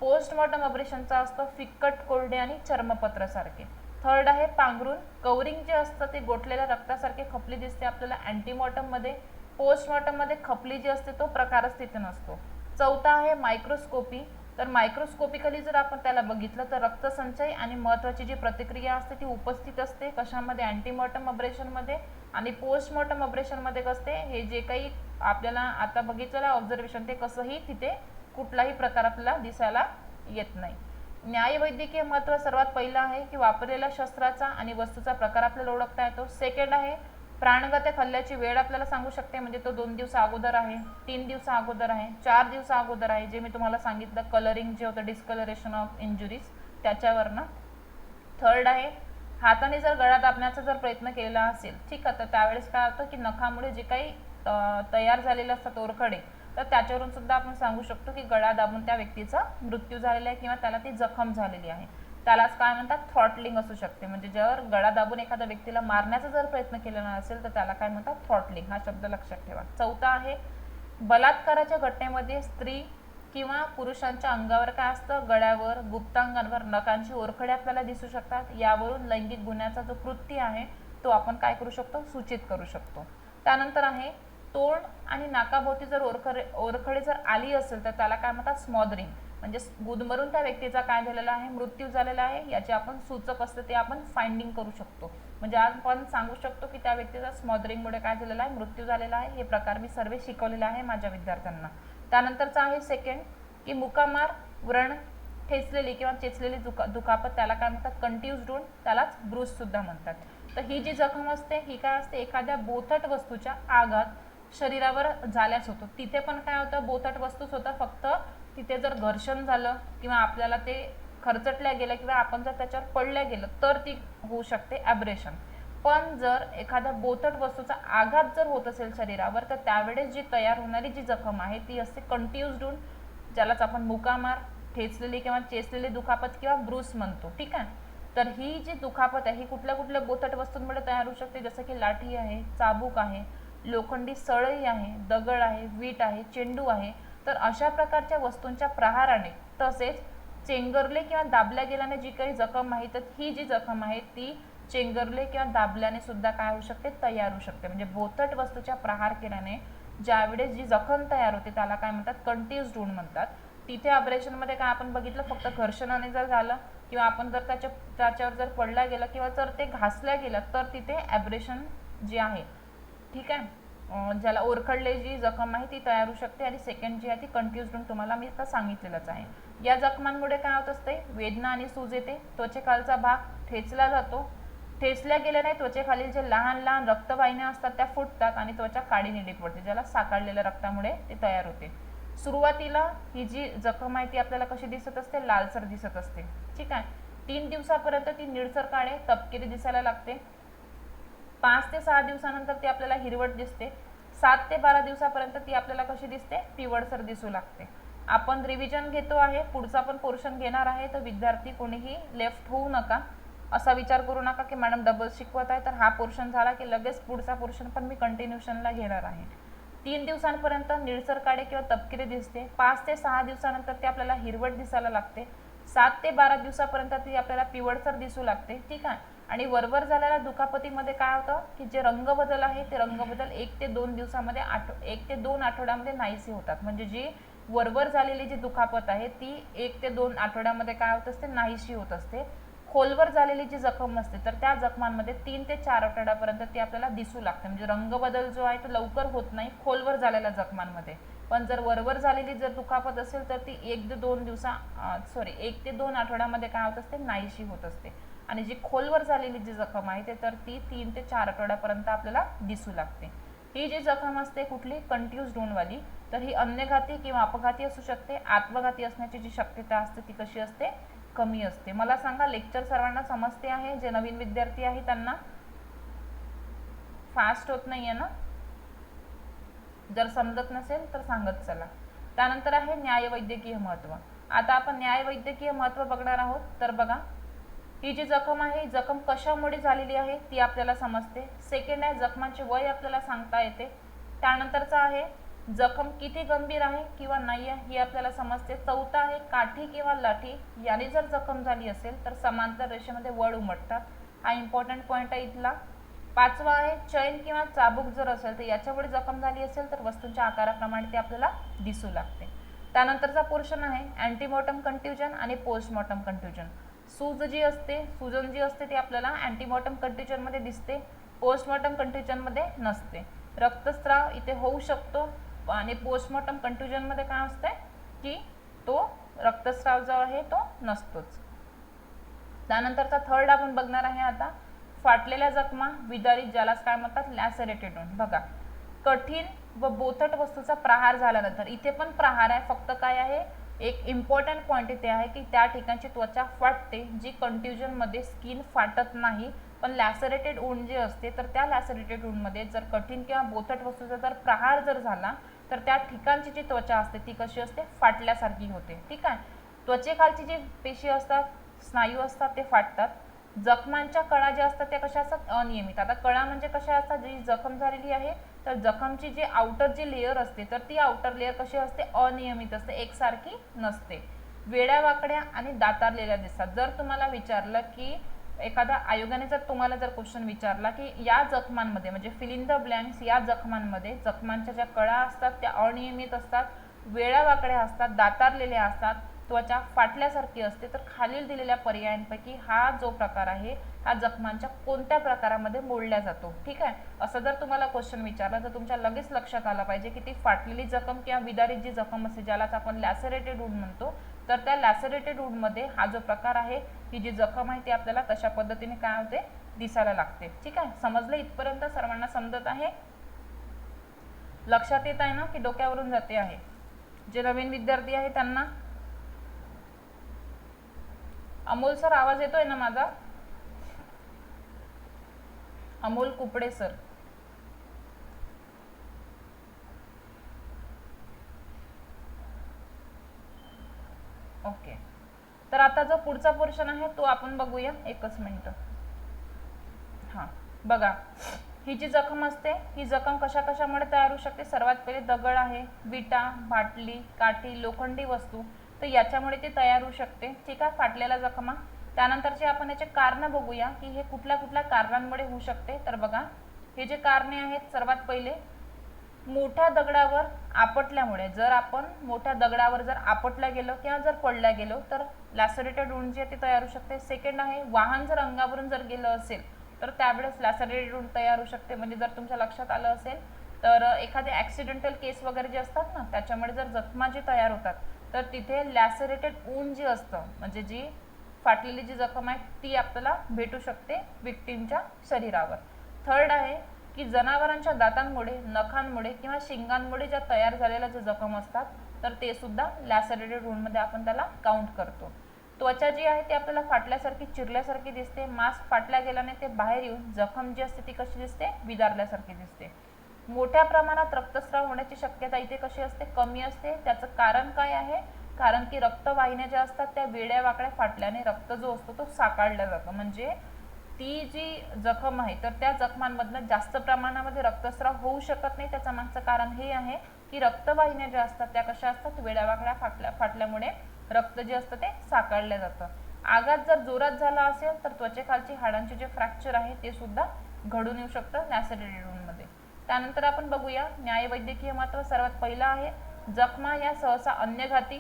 पोस्टमॉर्टम अब्रेशनचा असतो फिक्कट कोरडे आणि चर्मपत्रासारखे. थर्ड आहे पांघरून, कवरिंग जे असतं ते गोठलेल्या रक्तासारखे खपली दिसते आपल्याला अँटीमॉर्टममध्ये. पोस्टमॉर्टममध्ये खपली जी असते तो प्रकारच तिथे नसतो. चौथा आहे मायक्रोस्कोपी. तर मायक्रोस्कोपिकली जर आपण त्याला बघितलं तर रक्तसंचय आणि महत्त्वाची जी प्रतिक्रिया असते ती उपस्थित असते. कशामध्ये, अँटीमॉर्टम अब्रेशनमध्ये. आणि पोस्टमॉर्टम अब्रेशनमध्ये कसते, हे जे काही आपल्याला आता बघितलेलं ऑब्झर्वेशन ते कसंही तिथे कुठलाही प्रकार आपल्याला दिसायला येत नाही. न्यायवैद्यकीय महत्त्व सर्वात पहिलं आहे की वापरलेल्या शस्त्राचा आणि वस्तूचा प्रकार आपल्याला ओळखता येतो. सेकंड आहे प्राणघातक हल्ल्याची वेळ आपल्याला सांगू शकते, म्हणजे तो 2 दिवसा अगोदर आहे, 3 दिवसा अगोदर आहे, 4 दिवसा अगोदर आहे, जे मी तुम्हाला सांगितलं कलरिंग जे होतं डिस्कलरेशन ऑफ इंजुरीज त्याच्यावरनं. थर्ड आहे हाताने जर गळा दाबण्याचा जर प्रयत्न केलेला असेल, ठीक आहे, तर त्यावेळेस काय होतं की नखामुळे जे काही तयार झालेले असतात ओरखडे, तर त्याच्यावरून सुद्धा आपण सांगू शकतो की गळा दाबून त्या व्यक्तीचा मृत्यू झालेला आहे किंवा त्याला ती जखम झालेली आहे. त्यालाच काय म्हणतात, थ्रॉटलिंग असू शकते. म्हणजे जर गळा दाबून एखाद्या व्यक्तीला मारण्याचा जर प्रयत्न केलेला असेल तर त्याला काय म्हणतात, थ्रॉटलिंग. हा शब्द लक्षात ठेवा. चौथा आहे बलात्काराच्या घटनेमध्ये स्त्री किंवा पुरुषांच्या अंगावर काय असतं, गळ्यावर, गुप्तांगांवर नखांची ओरखडे आपल्याला दिसू शकतात. यावरून लैंगिक गुन्ह्याचा जो कृत्य आहे तो आपण काय करू शकतो, सूचित करू शकतो. त्यानंतर आहे तोंड आणि नाकाभोवती जर ओरखडे जर आली असेल तर त्याला काय म्हणतात, स्मॉदरिंग. म्हणजे गुदमरून त्या व्यक्तीचा काय झालेला आहे, मृत्यू झालेला आहे, याचे आपण सूचक असतं ते आपण फाइंडिंग करू शकतो. म्हणजे आपण सांगू शकतो की त्या व्यक्तीचा स्मॉदरिंगमुळे काय झालेला आहे, मृत्यू झालेला आहे. हे प्रकार मी सर्व शिकवलेले आहे माझ्या विद्यार्थ्यांना. त्यानंतरचा आहे सेकंड की मुकामार, व्रण, ठेचलेली किंवा चेचलेली दुखापत, त्याला काय म्हणतात, कंट्युज्ड वुंड, त्यालाच ब्रूस सुद्धा म्हणतात. तर ही जी जखम असते ही काय असते, एखाद्या बोथट वस्तूच्या आघात शरीरावर झाल्यास होतो. तिथे पण काय होतं, बोथट वस्तूच होतं, फक्त तिथे जर घर्षण झालं किंवा आपल्याला ते खरचटल्या गेलं किंवा आपण जर त्याच्यावर पडल्या गेलं तर ती होऊ शकते ॲब्रेशन. पण जर एखाद्या बोथट वस्तूचा आघात जर होत असेल शरीरावर तर त्यावेळेस जी तयार होणारी जी जखम आहे ती असते कंट्युज्ड वुंड, ज्यालाच आपण मुकामार, ठेचलेली किंवा चेचलेली दुखापत किंवा ब्रूस म्हणतो. ठीक आहे. तर ही जी दुखापत आहे ही कुठल्या कुठल्या बोथट वस्तूंमुळे तयार होऊ शकते, जसं की लाठी आहे, चाबूक आहे, लोखंडी सळई आहे, दगड आहे, वीट आहे, चेंडू आहे. तर अशा प्रकारच्या वस्तूंच्या प्रहाराने तसेच चेंगरले किंवा दाबल्या गेल्याने जी काही जखम आहे तर ही जी जखम आहे ती चेंगरले किंवा दाबल्याने सुद्धा काय होऊ शकते, तयार होऊ शकते. म्हणजे बोथट वस्तूच्या प्रहार केल्याने ज्यावेळेस जी जखम तयार होते त्याला काय म्हणतात, कंट्युज्ड वुंड म्हणतात. तिथे अब्रेशनमध्ये काय आपण बघितलं, फक्त घर्षणाने जर झालं किंवा आपण जर त्याच्यावर जर पडला गेला किंवा जर ते घासल्या गेलं तर तिथे ॲब्रेशन जी आहे, ठीक आहे, ज्याला ओरखडले जी जखम आहे ती तयार होऊ शकते. आणि सेकंड जी आहे ती कंट्युज्ड वुंड तुम्हाला मी आता सांगितलेलंच आहे. या जखमांमुळे काय होत असते, वेदना आणि सूज येते, त्वचेखालचा भाग ठेचला जातो, ठेचल्या गेल्याने त्वचेखालील जे लहान लहान रक्तवाहिन्या असतात त्या फुटतात आणि त्वचा काळी निळी पडते, ज्याला साकारलेल्या रक्तामुळे ते तयार होते. सुरुवातीला ही जी जखम आहे ती आपल्याला कशी दिसत असते, लालसर दिसत असते. ठीक आहे. 3 दिवसापर्यंत ती निळसर काळे तपकिरी दिसायला लागते. 5 ते 6 दिवसानंतर ती आपल्याला हिरवट दिसते. 7 ते 12 दिवसापर्यंत ती आपल्याला कशी दिसते, पिवळसर दिसू लागते. आपण रिव्हिजन घेतो आहे, पुढचा पण पोर्शन घेणार आहे, तर विद्यार्थी कोणीही लेफ्ट होऊ नका. असा विचार करू नका की मॅडम डबल शिकवत आहे तर हा पोर्शन झाला की लगेच पुढचा पोर्शन पण मी कंटिन्यूशनला घेणार आहे. 3 दिवसांपर्यंत निळसर काळे किंवा तपकिरी दिसते. 5 ते 6 दिवसानंतर ती आपल्याला हिरवट दिसायला लागते. 7 ते 12 दिवसापर्यंत ती आपल्याला पिवळसर दिसू लागते. ठीक आहे. आणि वरवर झालेल्या दुखापतीमध्ये काय होतं की जे रंगबदल आहे ते रंगबदल 1 ते 2 दिवसामध्ये 1 ते 2 आठवड्यामध्ये नाहीसे होतात. म्हणजे जी वरवर झालेली जी दुखापत आहे ती 1 ते 2 आठवड्यामध्ये काय होत असते, नाहीशी होत असते. खोलवर झालेली जी जखम असते तर त्या जखमांमध्ये 3 ते 4 आठवड्यापर्यंत ती आपल्याला दिसू लागते. म्हणजे रंगबदल जो आहे तो लवकर होत नाही खोलवर झालेल्या जखमांमध्ये. पण जर वरवर झालेली जर दुखापत असेल तर ती 1 ते 2 आठवड्यामध्ये काय होत असते, नाहीशी होत असते. आणि जी खोलवर झालेली जी जखम आहे ते तर ती 3 ते 4 आठवड्यापर्यंत आपल्याला दिसू लागते. ही जी जखम असते कुठली, कंट्यूज्ड वुंडवाली, तर ही अन्यघाती किंवा अपघाती असू शकते. आत्मघाती असण्याची जी शक्यता असते ती कशी असते, कमी असते. मला सांगा, लेक्चर सर्वांना समजते आहे? जे नवीन विद्यार्थी आहे त्यांना फास्ट होत नाहीये ना? जर समजत नसेल तर सांगत चला. त्यानंतर आहे न्यायवैद्यकीय महत्त्व. आता आपण न्यायवैद्यकीय महत्त्व बघणार आहोत. तर बघा, ही जी जखम आहे, जखम कशामुळे झालेली आहे ती आपल्याला समजते. सेकंड आहे, जखमाचे वय आपल्याला सांगता येते. त्यानंतरचा आहे जखम किती गंभीर आहे किंवा नाही आहे ही आपल्याला समजते. चौथा आहे काठी किंवा लाठी याने जर जखम झाली असेल तर समांतर रेषेमध्ये वळ उमटतात. हा इम्पॉर्टंट पॉईंट आहे इथला. पाचवा आहे चैन किंवा चाबूक जर असेल तर याच्यामुळे जखम झाली असेल तर वस्तूंच्या आकाराप्रमाणे ती आपल्याला दिसू लागते. त्यानंतरचा पोर्शन आहे अँटीमॉर्टम कंट्युजन आणि पोस्टमॉर्टम कंट्युजन. सूज जी असते, सूजन जी असते ती आपल्याला अँटीमॉर्टम कंट्युजनमध्ये दिसते, पोस्टमॉर्टम कंट्युजनमध्ये नसते. रक्तस्राव इथे होऊ शकतो आणि पोस्टमॉर्टम कंट्युजनमध्ये काय असते की तो रक्तस्राव जो आहे तो नसतोच. त्यानंतरचा थर्ड आपण बघणार आहे आता, फाटलेल्या जखमा विदारित, ज्यालाच काय म्हणतात, लॅसरेटेड वुंड. बघा, कठीण व बोथट वस्तूचा प्रहार झाल्यानंतर, इथे पण प्रहार आहे, फक्त काय आहे, एक इम्पॉर्टंट पॉईंट इथे आहे की त्या ठिकाणची त्वचा फाटते, जी कंट्युजनमध्ये स्किन फाटत नाही. पण लॅसरेटेड वुंड जे असते तर त्या लॅसरेटेड वुंडमध्ये जर कठीण किंवा बोथट वस्तूचा जर प्रहार जर झाला तर त्या ठिकाणची जी त्वचा असते ती कशी असते, फाटल्यासारखी होते. ठीक आहे. त्वचेखालची जी पेशी असतात, स्नायू असतात ते फाटतात. जखमांच्या कळा ज्या असतात त्या कशा असतात, अनियमित. आता कळा म्हणजे कशा असतात, जी जखम झालेली आहे तर जखमची जी आउटर जी लेयर असते तर ती आउटर लेयर कशी असते, अनियमित असते, एकसारखी नसते. वेड्या वाकड्या आणि दातारलेल्या दिसतात. जर तुम्हाला विचारलं की एखाद्या आयोगाने जर तुम्हाला जर क्वेश्चन विचारला की या जखमांमध्ये म्हणजे फिल इन द ब्लँक्स, या जखमांमध्ये जखमांच्या ज्या कळा असतात त्या अनियमित असतात, वेड्या वाकड्या असतात, दातारलेल्या असतात, त्वचा फाटल्यासारखी असते, तर खालील दिलेल्या पर्यायांपैकी हा जो प्रकार आहे हा जखमांच्या कोणत्या प्रकारामध्ये मोडला जातो. ठीक आहे. असं जर तुम्हाला क्वेश्चन विचारला तर तुमच्या लगेच लक्षात आलं पाहिजे की ती फाटलेली जखम किंवा विदारित जी जखम असते ज्यालाच आपण लॅसरेटेड वुंड म्हणतो, तर त्या लॅसरेटेड वुंडमध्ये हा जो प्रकार आहे, ही जी जखम आहे ती आपल्याला तशा पद्धतीने काय होते, दिसायला लागते. ठीक आहे. समजलं इथपर्यंत? सर्वांना समजत आहे? लक्षात येत आहे ना की डोक्यावरून जाते आहे? जे नवीन विद्यार्थी आहे त्यांना. अमोल सर आवाज येतोय ना माझा? अमोल कुपडे सर. ओके. तर आता जो पुढचा पोर्शन आहे तो आपण बघूया. एकच मिनिट. हां, बघा, ही जी जखम असते ही जखम कशा कशामुळे तयार होऊ शकते. सर्वात पहिले दगड आहे, विटा, बाटली, काठी, लोखंडी वस्तू, तर याच्यामुळे ती तयार होऊ शकते. ठीक आहे, फाटलेल्या जखमा. त्यानंतरचे आपण याचे कारण बघूया की हे कुठल्या कुठल्या कारणांमुळे होऊ शकते. तर बघा, हे जे कारणे आहेत, सर्वात पहिले मोठ्या दगडावर आपटल्यामुळे, जर आपण मोठ्या दगडावर जर आपटल्या गेलो किंवा जर पडल्या गेलो तर लॅसरेटेड वुंड जी आहे ती तयार होऊ शकते. सेकंड आहे, वाहन जर अंगावरून जर गेलं असेल तर त्यावेळेस लॅसरेटेड वुंड तयार होऊ शकते. म्हणजे जर तुमच्या लक्षात आलं असेल तर एखादे ॲक्सिडेंटल केस वगैरे जे असतात ना त्याच्यामुळे जर जखमा जी तयार होतात तर तिथे लॅसरेटेड वुंड जी असतं, म्हणजे जी फाटलेली जी जखम आहे ती आपल्याला भेटू शकते विक्टिमच्या शरीरावर. थर्ड आहे की जनावरांच्या दातांमुळे, नखांमुळे किंवा शिंगांमुळे ज्या तयार झालेल्या ज्या जखम असतात तर ते सुद्धा लॅसरेटेड वुंडमध्ये आपण त्याला काउंट करतो. त्वचा जी आहे ती आपल्याला फाटल्यासारखी, चिरल्यासारखी दिसते. मांस फाटल्या गेल्याने ते बाहेर येऊन जखम जी असते ती कशी दिसते, विदारल्यासारखी दिसते. मोठ्या प्रमाणात रक्तस्राव होण्याची शक्यता इथे कशी असते, कमी असते. त्याचं कारण काय आहे, कारण की रक्तवाहिन्या ज्या असतात त्या वेड्या वाकड्या फाटल्याने रक्त जो असतो तो साकाळला जातो. म्हणजे ती जी जखम आहे तर त्या जखमांमधनं जास्त प्रमाणामध्ये रक्तस्राव होऊ शकत नाही. त्याचं मागचं कारण हे आहे की रक्तवाहिन्या ज्या असतात त्या कशा असतात, वेड्यावाकड्या फाटल्यामुळे रक्त जे असतं ते साकाळलं जातं. आघात जर जोरात झाला असेल तर त्वचेखालची हाडांचे जे फ्रॅक्चर आहे ते सुद्धा घडून येऊ शकतं लॅसरेटेड वुंडमध्ये. त्यानंतर आपण बघूया न्यायवैद्यकीय महत्त्व. सर्वात पहिला आहे, जखमा या सहसा अन्यघाती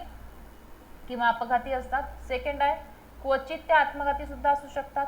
किंवा अपघाती असतात. सेकंड आहे, क्वचित त्या आत्मघाती सुद्धा असू शकतात.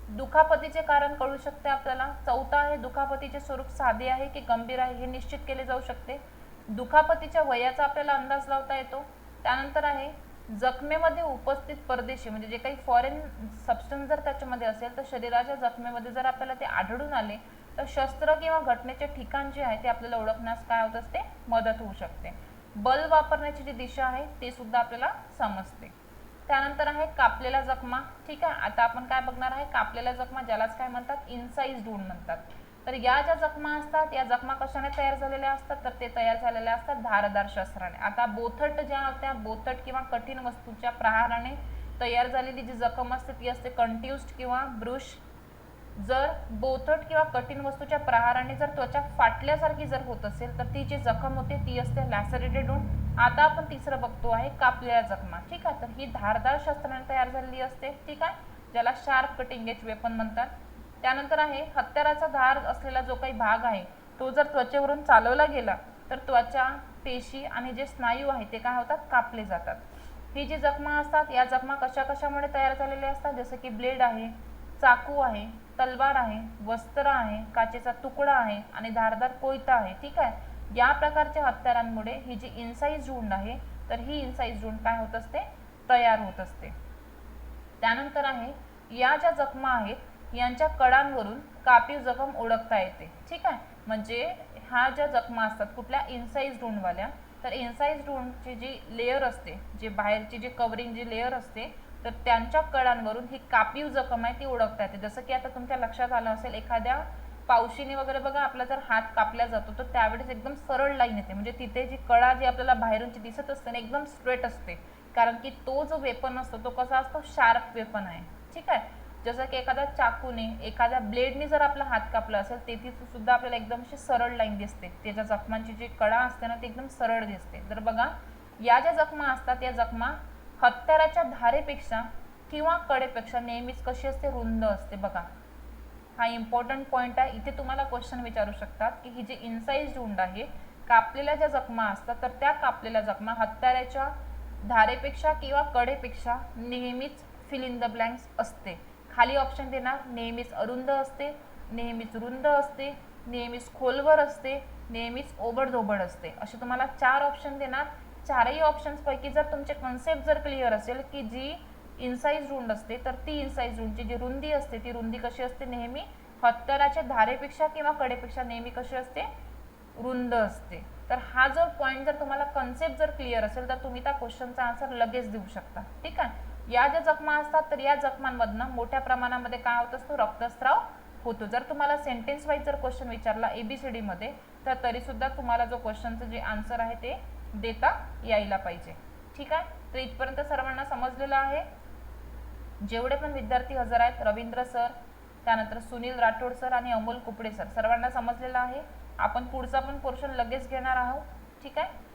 दुखापतीचे कारण कळू शकते आपल्याला. चौथा आहे, दुखापतीचे स्वरूप साधे आहे की गंभीर आहे हे निश्चित केले जाऊ शकते. दुखापतीच्या वयाचा आपल्याला अंदाज लावता येतो. त्यानंतर आहे जखमेमध्ये उपस्थित परदेशी म्हणजे जे काही फॉरेन सबस्टन्स जर त्याच्यामध्ये असेल तर शरीराच्या जखमेमध्ये जर आपल्याला ते आढळून आले तर शस्त्र किंवा घटनेचे ठिकाण जे आहे ते आपल्याला ओळखण्यास काय होत असते, मदत होऊ शकते. बल वापरण्याची जी दिशा आहे ते सुद्धा आपल्याला समजते. त्यानंतर आहे कापलेल्या जखमा. ठीक आहे, आता आपण काय बघणार आहे, कापलेल्या जखमा ज्यालाच काय म्हणतात, इन्साइज्ड वुंड म्हणतात. तर या ज्या जखमा असतात या जखमा कशाने तयार झालेल्या असतात, तर ते तयार झालेल्या असतात धारदार शस्त्राने. आता बोथट ज्या होत्या, बोथट किंवा कठीण वस्तूच्या प्रहाराने तयार झालेली जी जखम असते ती असते कंट्युस्ड किंवा ब्रुश. जर बोथट किंवा कठीण वस्तूच्या प्रहाराने जर त्वचा फाटल्यासारखी जर होत असेल तर ती जी जखम होते ती असते लॅसरेटेड वुंड. आता आपण तिसरं बघतो आहे कापलेल्या जखमा. ठीक आहे, तर ही धारदार शस्त्राने तयार झालेली असते. ठीक आहे, ज्याला शार्प कटिंग एज वेपन म्हणतात. त्यानंतर आहे हत्याराचा धार असलेला जो काही भाग आहे तो जर त्वचेवरून चालवला गेला तर त्वचा, पेशी आणि जे स्नायू आहे ते काय होतात, कापले जातात. ही जी जखमा असतात या जखमा कशा कशामुळे तयार झालेल्या असतात, जसं की ब्लेड आहे, चाकू आहे, तलवार आहे, वस्त्र आहे, काचेचा तुकडा आहे आणि धारदार कोयता आहे. ठीक आहे, या प्रकारच्या हत्यारांमुळे ही जी इन्साइज्ड वुंड आहे तर ही इन्साइज्ड वुंड काय होत असते, तयार होत असते. त्यानंतर आहे या ज्या जखमा आहेत यांच्या कडांवरून कापीव जखम ओळखता येते. ठीक आहे, म्हणजे ह्या ज्या जखमा असतात कुठल्या, इन्साइज्ड वुंडवाल्या, तर इन्साइज्ड वुंडची जी लेयर असते, जे बाहेरची जी कवरिंग जी लेयर असते तर त्यांच्या कडांवरून ही कापीव जखम आहे ती ओळखता येते. जसं की आता तुमच्या लक्षात आलं असेल एखाद्या पावशीने वगैरे बघा आपला जर हात कापला जातो तर त्यावेळेस एकदम सरळ लाईन येते, म्हणजे तिथे जी कळा जी आपल्याला बाहेरूनची दिसत असते ना एकदम स्ट्रेट असते, कारण की तो जो वेपन असतो तो कसा असतो, शार्प वेपन आहे. ठीक आहे, जसं की एखाद्या चाकूने एखाद्या ब्लेडने जर आपला हात कापला असेल तेथे सुद्धा आपल्याला एकदम अशी सरळ लाईन दिसते, त्याच्या जखमांची जी कळा असते ना ती एकदम सरळ दिसते. तर बघा या ज्या जखमा असतात या जखमा हत्याराच्या धारेपेक्षा किंवा कडेपेक्षा नेहमीच कशी असते, रुंद असते. बघा हा इम्पॉर्टंट पॉईंट आहे, इथे तुम्हाला क्वेश्चन विचारू शकतात की ही जी इन्साइज्ड वुंड आहे, कापलेल्या ज्या जखमा असतात तर त्या कापलेल्या जखमा हत्याराच्या धारेपेक्षा किंवा कडेपेक्षा नेहमीच फिल इन द ब्लँक्स असते. खाली ऑप्शन देणार, नेहमीच अरुंद असते, नेहमीच रुंद असते, नेहमीच खोलवर असते, नेहमीच ओबडधोबड असते, असे तुम्हाला 4 ऑप्शन देणार. चारही ऑप्शन्स पैकी जर तुमचे कन्सेप्ट जर क्लिअर असेल की जी इन्साइज्ड वुंड असते तर ती इन्साइज्ड वुंडची जी रुंदी असते ती रुंदी कशी असते, नेहमी हत्याराच्या धारेपेक्षा किंवा कडेपेक्षा नेहमी कशी असते, रुंद असते. तर हा जो पॉईंट जर तुम्हाला कन्सेप्ट जर क्लिअर असेल तर तुम्ही त्या क्वेश्चनचा आन्सर लगेच देऊ शकता. ठीक आहे, या ज्या जखमा असतात तर या जखमांमधनं मोठ्या प्रमाणामध्ये काय होत असतो, रक्तस्राव होतो. जर तुम्हाला सेंटेन्स वाईज जर क्वेश्चन विचारला ABCD मध्ये तर तरी सुद्धा तुम्हाला जो क्वेश्चनचं जे आन्सर आहे ते देता यायला पाहिजे. ठीक आहे, तर इथपर्यंत सर्वांना समजलेलं आहे. जेवढे पण विद्यार्थी हजर आहेत, रवींद्र सर, त्यानंतर सुनील राठोड सर आणि अमोल कुपडे सर, सर्वांना समजलेलं आहे. आपण पुढचा पण पोर्शन लगेच घेणार आहोत. ठीक आहे,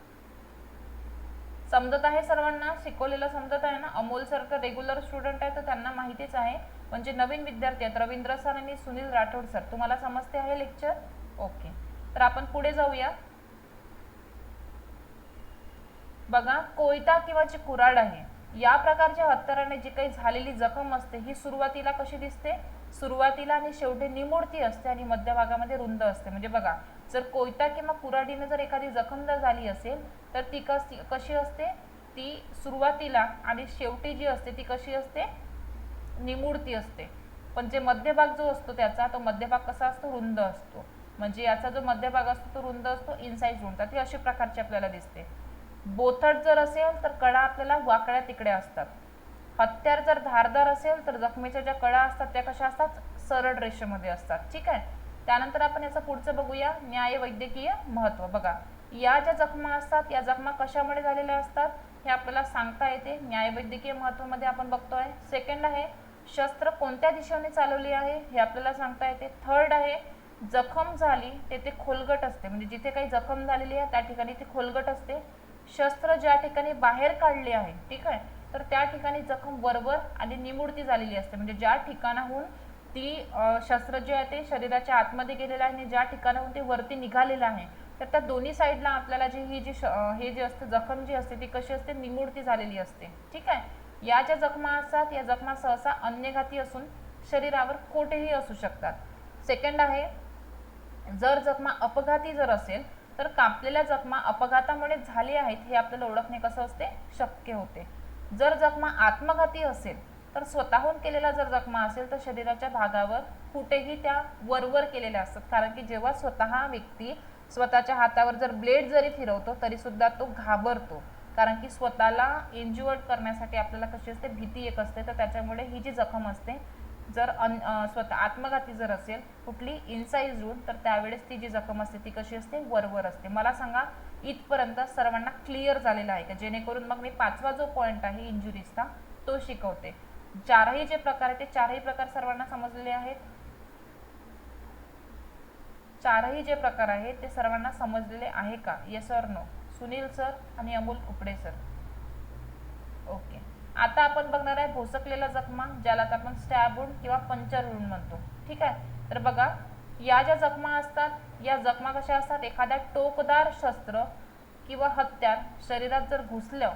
समजत आहे सर्वांना, शिकवलेलं समजत आहे ना. अमोल सर तर रेग्युलर स्टुडंट आहे तर त्यांना माहितीच आहे, म्हणजे नवीन विद्यार्थी आहेत रवींद्र सर आणि सुनील राठोड सर, तुम्हाला समजते आहे लेक्चर. ओके, तर आपण पुढे जाऊया. बघा कोयता किंवा जी कुऱ्हाड आहे या प्रकारच्या हत्याराने जी काही झालेली जखम असते ही सुरुवातीला कशी दिसते, सुरुवातीला आणि शेवटी निमुळती असते आणि मध्यभागामध्ये रुंद असते. म्हणजे बघा जर कोयता किंवा कुऱ्हाडीने जर एखादी जखम जर झाली असेल तर ती कशी असते, ती सुरुवातीला आणि शेवटी जी असते ती कशी असते, निमुळती असते. पण जे मध्यभाग जो असतो त्याचा तो मध्यभाग कसा असतो, रुंद असतो. म्हणजे याचा जो मध्यभाग असतो तो रुंद असतो, इनसाइड रुंद. ती अशी प्रकारची आपल्याला दिसते. बोथट जर असेल तर कडा आपल्याला वाकड्या तिकड्या असतात. हत्यार जर धारदार असेल तर जखमेच्या ज्या कडा असतात त्या कशा असतात, सरळ रेषेमध्ये असतात. ठीक आहे, त्यानंतर आपण याचं पुढचं बघूया, न्याय वैद्यकीय महत्त्व. बघा या ज्या जखमा असतात या जखमा कशामुळे झालेल्या असतात हे आपल्याला सांगता येते. न्याय वैद्यकीय महत्त्वामध्ये आपण बघतोय. सेकंड आहे शस्त्र कोणत्या दिशेने चालवली आहे हे आपल्याला सांगता येते. थर्ड आहे जखम झाली तेथे खोलगट असते, म्हणजे जिथे काही जखम झालेली आहे त्या ठिकाणी ती खोलगट असते. शस्त्र ज्या ठिकाणी बाहेर काढले आहे, ठीक आहे, तर त्या ठिकाणी जखम वरवर आणि निमुळती झालेली असते. म्हणजे ज्या ठिकाणाहून ती शस्त्र जे आहे ते शरीराच्या आतमध्ये गेलेलं आहे आणि ज्या ठिकाणाहून ते वरती निघालेलं आहे तर त्या दोन्ही साईडला आपल्याला जी हे जे असते जखम जी असते ती कशी असते, निमुळती झालेली असते. ठीक आहे, या ज्या जखमा असतात या जखमा सहसा अन्यघाती असून शरीरावर कोठेही असू शकतात. सेकंड आहे जर जखमा अपघाती जर असेल तर कापलेल्या जखमा अपघातामुळे झाली आहेत हे आपल्याला ओळखणे कसं असते, शक्य होते. जर जखमा आत्मघाती असेल तर स्वतःहून केलेला जर जखमा असेल तर शरीराच्या भागावर कुठेही त्या वरवर केलेल्या असतात, कारण की जेव्हा स्वतः व्यक्ती स्वतःच्या हातावर जर ब्लेड जरी फिरवतो तरी सुद्धा तो घाबरतो, कारण की स्वतःला इंज्युअर्ड करण्यासाठी आपल्याला कशी असते, भीती एक असते. तर त्याच्यामुळे ही जी जखम असते जर स्वतः आत्मघाती जर असेल कुठली इनसाइज वूंड तर त्यावेळेस ती जी जखम असते ती कशी असते, वरवर असते. मला सांगा इथपर्यंत सर्वांना क्लिअर झालेलं आहे का, जेणेकरून मग मी 5वा जो पॉईंट आहे इंजुरीजचा तो शिकवते. चारही जे प्रकार आहेत ते चारही प्रकार सर्वांना समजलेले आहेत. चारही जे प्रकार आहेत ते सर्वांना समजलेले आहे का, yes or no? Sunil sir आणि अमोल कुपडे सर. ओके. आता आपण बघणार आहे भोसकलेला जखमा, ज्याला आपण स्टॅब वुंड किंवा पंक्चर वुंड म्हणतो. ठीक आहे. तर बघा या ज्या जखमा असतात या जखमा कशा असतात, एखाद्या टोकदार शस्त्र किंवा हत्यार शरीरात जर घुसलं,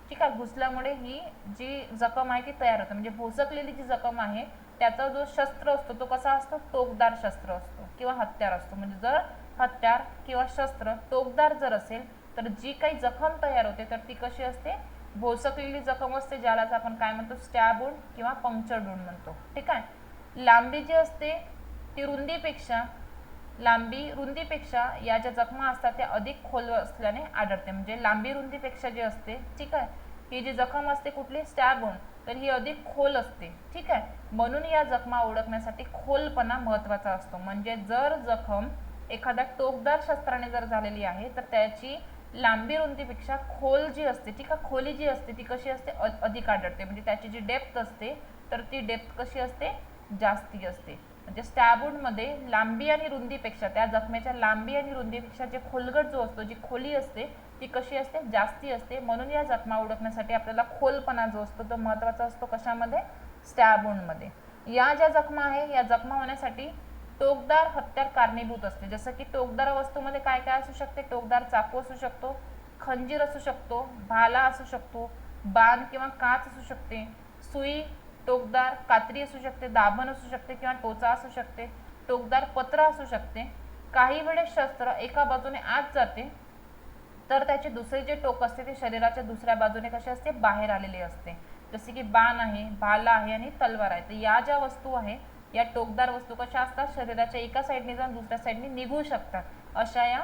ठीक आहे, घुसल्यामुळे ही जी जखम आहे ती तयार होते. म्हणजे भोसकलेली जी जखम आहे त्याचा जो शस्त्र असतो तो कसा असतो, टोकदार शस्त्र असतो किंवा हत्यार असतो. म्हणजे जर हत्यार किंवा शस्त्र टोकदार जर असेल तर जी काही जखम तयार होते तर ती कशी असते, भोसकलेली जखम असते, ज्यालाच आपण काय म्हणतो, स्टॅब वुंड किंवा पंक्चर वुंड म्हणतो. ठीक आहे. लांबी जी असते ती रुंदीपेक्षा या ज्या जखमा असतात त्या अधिक खोल असल्याने आढळते. म्हणजे लांबी रुंदीपेक्षा जी असते, ठीक आहे, ही जी जखम असते कुठली, स्टॅब वुंड, तर ही अधिक खोल असते. ठीक आहे. म्हणून या जखमा ओळखण्यासाठी खोलपणा महत्त्वाचा असतो. म्हणजे जर जखम एखाद्या टोकदार शस्त्राने जर झालेली आहे तर त्याची लांबी रुंदीपेक्षा खोल जी असते, ठीक आहे, खोली जी असते ती कशी असते, अधिक आढळते. म्हणजे त्याची जी डेप्थ असते तर ती डेप्थ कशी असते, जास्ती असते. म्हणजे स्टॅब वुंड मध्ये लांबी आणि रुंदीपेक्षा, त्या जखमेच्या लांबी आणि रुंदीपेक्षा जे खोलगट जो असतो, जी खोली असते ती कशी असते, जास्ती असते. म्हणून या जखमा ओळखण्यासाठी आपल्याला खोलपणा जो असतो तो महत्त्वाचा असतो. कशामध्ये, स्टॅब वुंड मध्ये. या ज्या जखमा आहे या जखमा होण्यासाठी टोकदार हत्यार कारणीभूत असते. जसं की टोकदार वस्तूमध्ये काय काय असू शकते, टोकदार चाकू असू शकतो, खंजीर असू शकतो, भाला असू शकतो, बाण किंवा काच असू शकते, सुई, टोकदार कात्री असू शकते, दाभण असू शकते किंवा टोचा असू शकते, टोकदार पत्र असू शकते. काही वेळेस शस्त्र एका बाजूने आत जाते तर त्याचे दुसरे जे टोक असते ते शरीराच्या दुसऱ्या बाजूने कसे असते, बाहेर आलेले असते. जसे की बाण आहे, भाला आहे आणि तलवार आहे. तर या ज्या वस्तू आहे या टोकदार वस्तू कशा असतात, शरीराच्या एका साईडने जाऊन दुसऱ्या साईडने निघू शकतात, अशा या